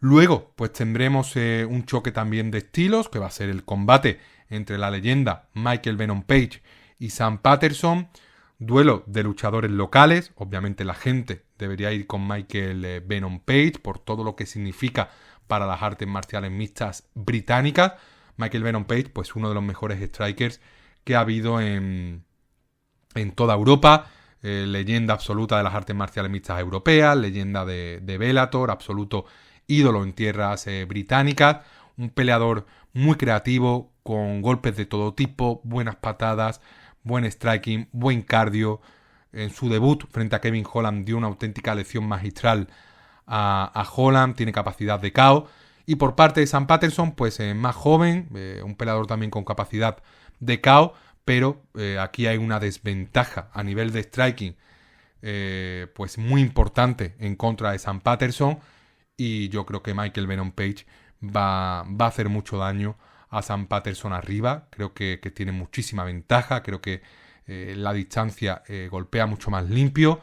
Luego pues tendremos un choque también de estilos, que va a ser el combate entre la leyenda Michael Venom Page y Sam Patterson. Duelo de luchadores locales. Obviamente la gente debería ir con Michael Venom Page por todo lo que significa para las artes marciales mixtas británicas. Michael Venom Page, pues uno de los mejores strikers que ha habido en toda Europa, leyenda absoluta de las artes marciales mixtas europeas, leyenda de Bellator, absoluto ídolo en tierras británicas, un peleador muy creativo, con golpes de todo tipo, buenas patadas, buen striking, buen cardio. En su debut frente a Kevin Holland dio una auténtica lección magistral a Holland, tiene capacidad de KO. Y por parte de Sam Patterson, pues más joven, un peleador también con capacidad de KO, pero aquí hay una desventaja a nivel de striking pues muy importante en contra de Sam Patterson, y yo creo que Michael Venom Page va a hacer mucho daño a Sam Patterson arriba. Creo que tiene muchísima ventaja, creo que la distancia golpea mucho más limpio,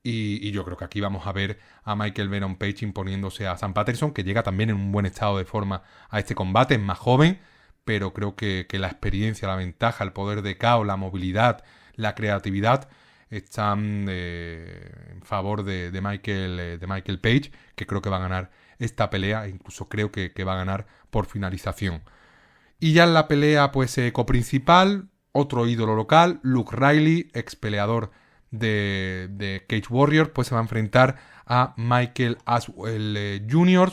y yo creo que aquí vamos a ver a Michael Venom Page imponiéndose a Sam Patterson, que llega también en un buen estado de forma a este combate, es más joven, pero creo que la experiencia, la ventaja, el poder de KO, la movilidad, la creatividad están en favor de Michael Page, que creo que va a ganar esta pelea, incluso creo que va a ganar por finalización. Y ya en la pelea pues coprincipal, otro ídolo local, Luke Riley, ex peleador de Cage Warriors, pues se va a enfrentar a Michael Aswell Jr.,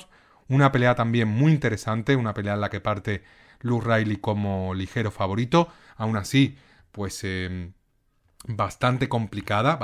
una pelea también muy interesante, una pelea en la que parte Luke Riley como ligero favorito. Aún así, pues bastante complicada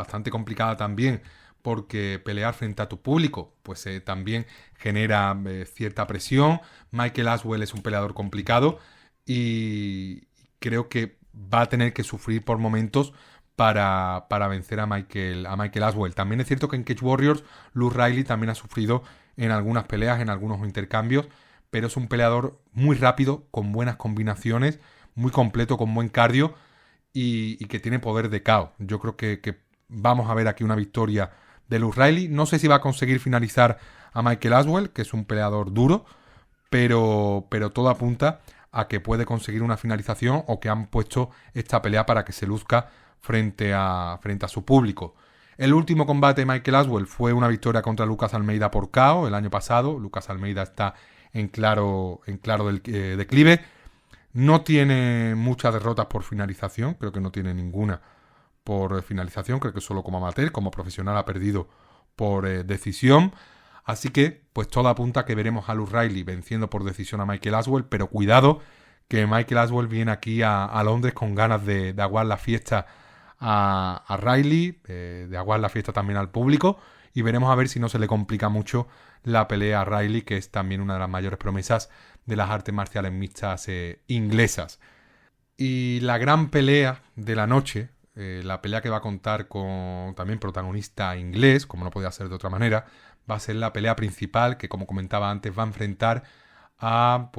también, porque pelear frente a tu público pues también genera cierta presión. Michael Aswell es un peleador complicado y creo que va a tener que sufrir por momentos para vencer a Michael Aswell. También es cierto que en Cage Warriors Luke Riley también ha sufrido en algunas peleas, en algunos intercambios, pero es un peleador muy rápido, con buenas combinaciones, muy completo, con buen cardio, y que tiene poder de KO. Yo creo que vamos a ver aquí una victoria de Luke Riley. No sé si va a conseguir finalizar a Michael Aswell, que es un peleador duro, pero todo apunta a que puede conseguir una finalización, o que han puesto esta pelea para que se luzca frente a su público. El último combate de Michael Aswell fue una victoria contra Lucas Almeida por KO el año pasado. Lucas Almeida está en claro declive. No tiene muchas derrotas por finalización, creo que no tiene ninguna por finalización, creo que solo como amateur, como profesional ha perdido por decisión. Así que pues todo apunta a que veremos a Luke Riley venciendo por decisión a Michael Aswell, pero cuidado, que Michael Aswell viene aquí a Londres con ganas de aguar la fiesta a Riley, de aguar la fiesta también al público, y veremos a ver si no se le complica mucho la pelea a Riley, que es también una de las mayores promesas de las artes marciales mixtas inglesas. Y la gran pelea de la noche, la pelea que va a contar con también protagonista inglés, como no podía ser de otra manera, va a ser la pelea principal, que como comentaba antes va a enfrentar a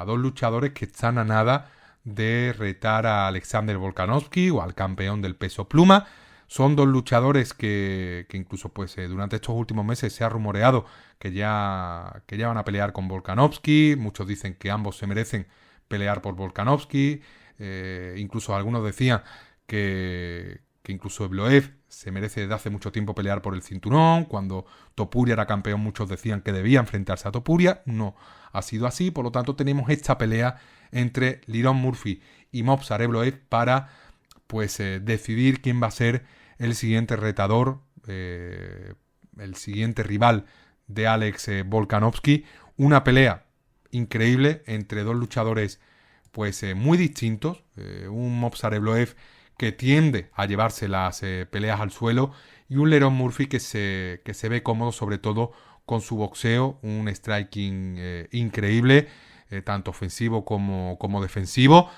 dos luchadores que están a nada de retar a Alexander Volkanovski, o al campeón del peso pluma. Son dos luchadores que incluso pues durante estos últimos meses se ha rumoreado que ya van a pelear con Volkanovski. Muchos dicen que ambos se merecen pelear por Volkanovski. Incluso algunos decían que incluso Evloev se merece desde hace mucho tiempo pelear por el cinturón. Cuando Topuria era campeón, muchos decían que debía enfrentarse a Topuria. No ha sido así, por lo tanto tenemos esta pelea entre Lerone Murphy y Movsar Evloev para pues decidir quién va a ser el siguiente retador, el siguiente rival de Alex Volkanovski. Una pelea increíble entre dos luchadores pues muy distintos. Un Movsar Evloev que tiende a llevarse las peleas al suelo, y un Lerone Murphy que se ve cómodo, sobre todo con su boxeo, un striking increíble, tanto ofensivo como defensivo.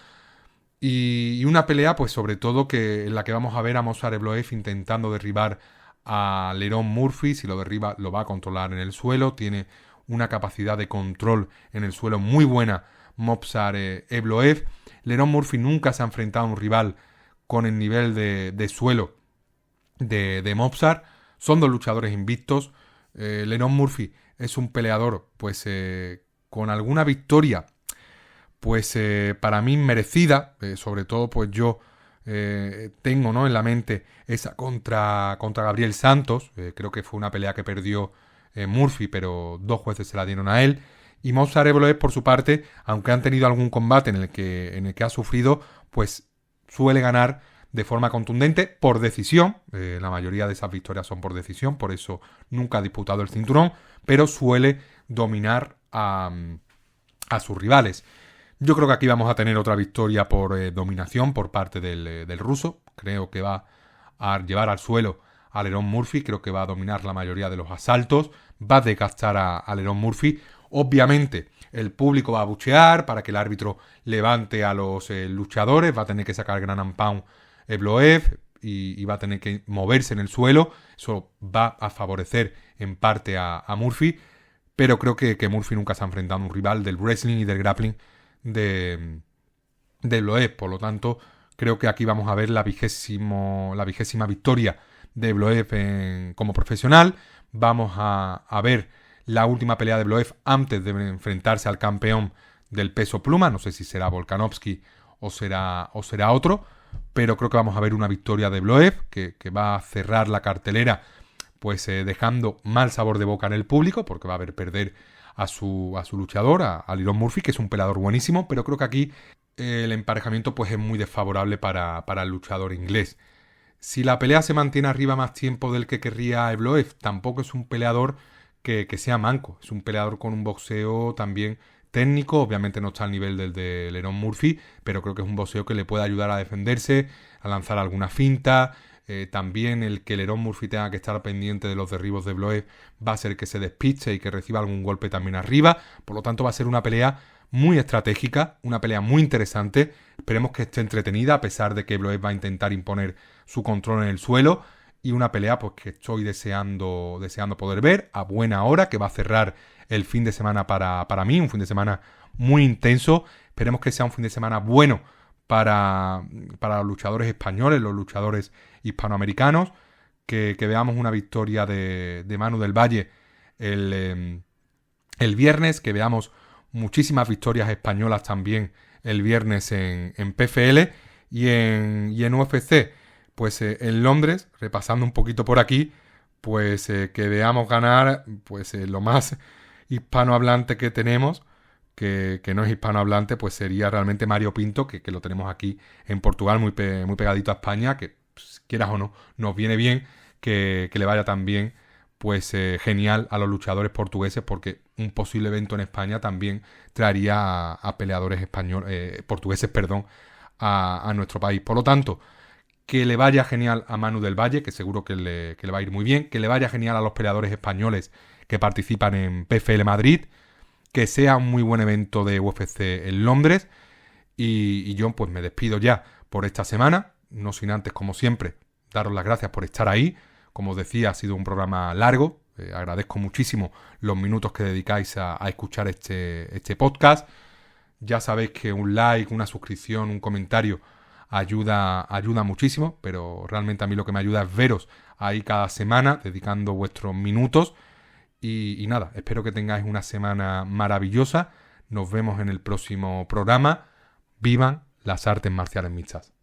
Y una pelea, pues sobre todo, en la que vamos a ver a Movsar Evloev intentando derribar a Lerone Murphy. Si lo derriba, lo va a controlar en el suelo. Tiene una capacidad de control en el suelo muy buena Movsar Evloev. Lerone Murphy nunca se ha enfrentado a un rival con el nivel de suelo de Movsar. Son dos luchadores invictos. Lerone Murphy es un peleador pues con alguna victoria pues para mí merecida. Sobre todo pues yo tengo, ¿no?, en la mente esa contra Gabriel Santos. Creo que fue una pelea que perdió Murphy, pero dos jueces se la dieron a él. Y Movsar Evloev, por su parte, aunque han tenido algún combate en el que ha sufrido, pues suele ganar de forma contundente por decisión. La mayoría de esas victorias son por decisión, por eso nunca ha disputado el cinturón, pero suele dominar a sus rivales. Yo creo que aquí vamos a tener otra victoria por dominación por parte del ruso. Creo que va a llevar al suelo a Lerone Murphy. Creo que va a dominar la mayoría de los asaltos. Va a desgastar a Lerone Murphy. Obviamente el público va a abuchear para que el árbitro levante a los luchadores. Va a tener que sacar Ground and Pound Evloev y va a tener que moverse en el suelo. Eso va a favorecer en parte a Murphy. Pero creo que Murphy nunca se ha enfrentado a un rival del wrestling y del grappling de Evloev. Por lo tanto, creo que aquí vamos a ver la vigésima victoria de Evloev como profesional. Vamos a ver la última pelea de Evloev antes de enfrentarse al campeón del peso pluma. No sé si será Volkanovski o será otro, pero creo que vamos a ver una victoria de Evloev que va a cerrar la cartelera pues dejando mal sabor de boca en el público, porque va a ver perder a su luchador, a Lerone Murphy, que es un peleador buenísimo. Pero creo que aquí el emparejamiento pues es muy desfavorable para el luchador inglés. Si la pelea se mantiene arriba más tiempo del que querría Evloev, tampoco es un peleador que sea manco. Es un peleador con un boxeo también técnico. Obviamente no está al nivel del de Lerone Murphy, pero creo que es un boxeo que le puede ayudar a defenderse, a lanzar alguna finta. También el que Lerone Murphy tenga que estar pendiente de los derribos de Evloev va a hacer que se despiste y que reciba algún golpe también arriba. Por lo tanto, va a ser una pelea muy estratégica, una pelea muy interesante. Esperemos que esté entretenida, a pesar de que Evloev va a intentar imponer su control en el suelo. Y una pelea pues que estoy deseando poder ver a buena hora, que va a cerrar el fin de semana para mí, un fin de semana muy intenso. Esperemos que sea un fin de semana bueno para los luchadores españoles, los luchadores hispanoamericanos, que veamos una victoria de Manu del Valle el viernes, que veamos muchísimas victorias españolas también el viernes en PFL y en UFC. Pues en Londres, repasando un poquito por aquí, pues que veamos ganar pues lo más hispanohablante que tenemos, que no es hispanohablante, pues sería realmente Mario Pinto, que lo tenemos aquí en Portugal, muy pegadito a España, que pues, quieras o no, nos viene bien que le vaya tan bien, pues genial a los luchadores portugueses, porque un posible evento en España también traería a peleadores portugueses, a nuestro país. Por lo tanto, que le vaya genial a Manu del Valle, que seguro que le va a ir muy bien, que le vaya genial a los peleadores españoles que participan en PFL Madrid, que sea un muy buen evento de UFC en Londres, y yo pues me despido ya por esta semana, no sin antes, como siempre, daros las gracias por estar ahí. Como os decía, ha sido un programa largo, agradezco muchísimo los minutos que dedicáis a escuchar este podcast. Ya sabéis que un like, una suscripción, un comentario ayuda muchísimo, pero realmente a mí lo que me ayuda es veros ahí cada semana, dedicando vuestros minutos. Y nada, espero que tengáis una semana maravillosa. Nos vemos en el próximo programa. ¡Vivan las artes marciales mixtas!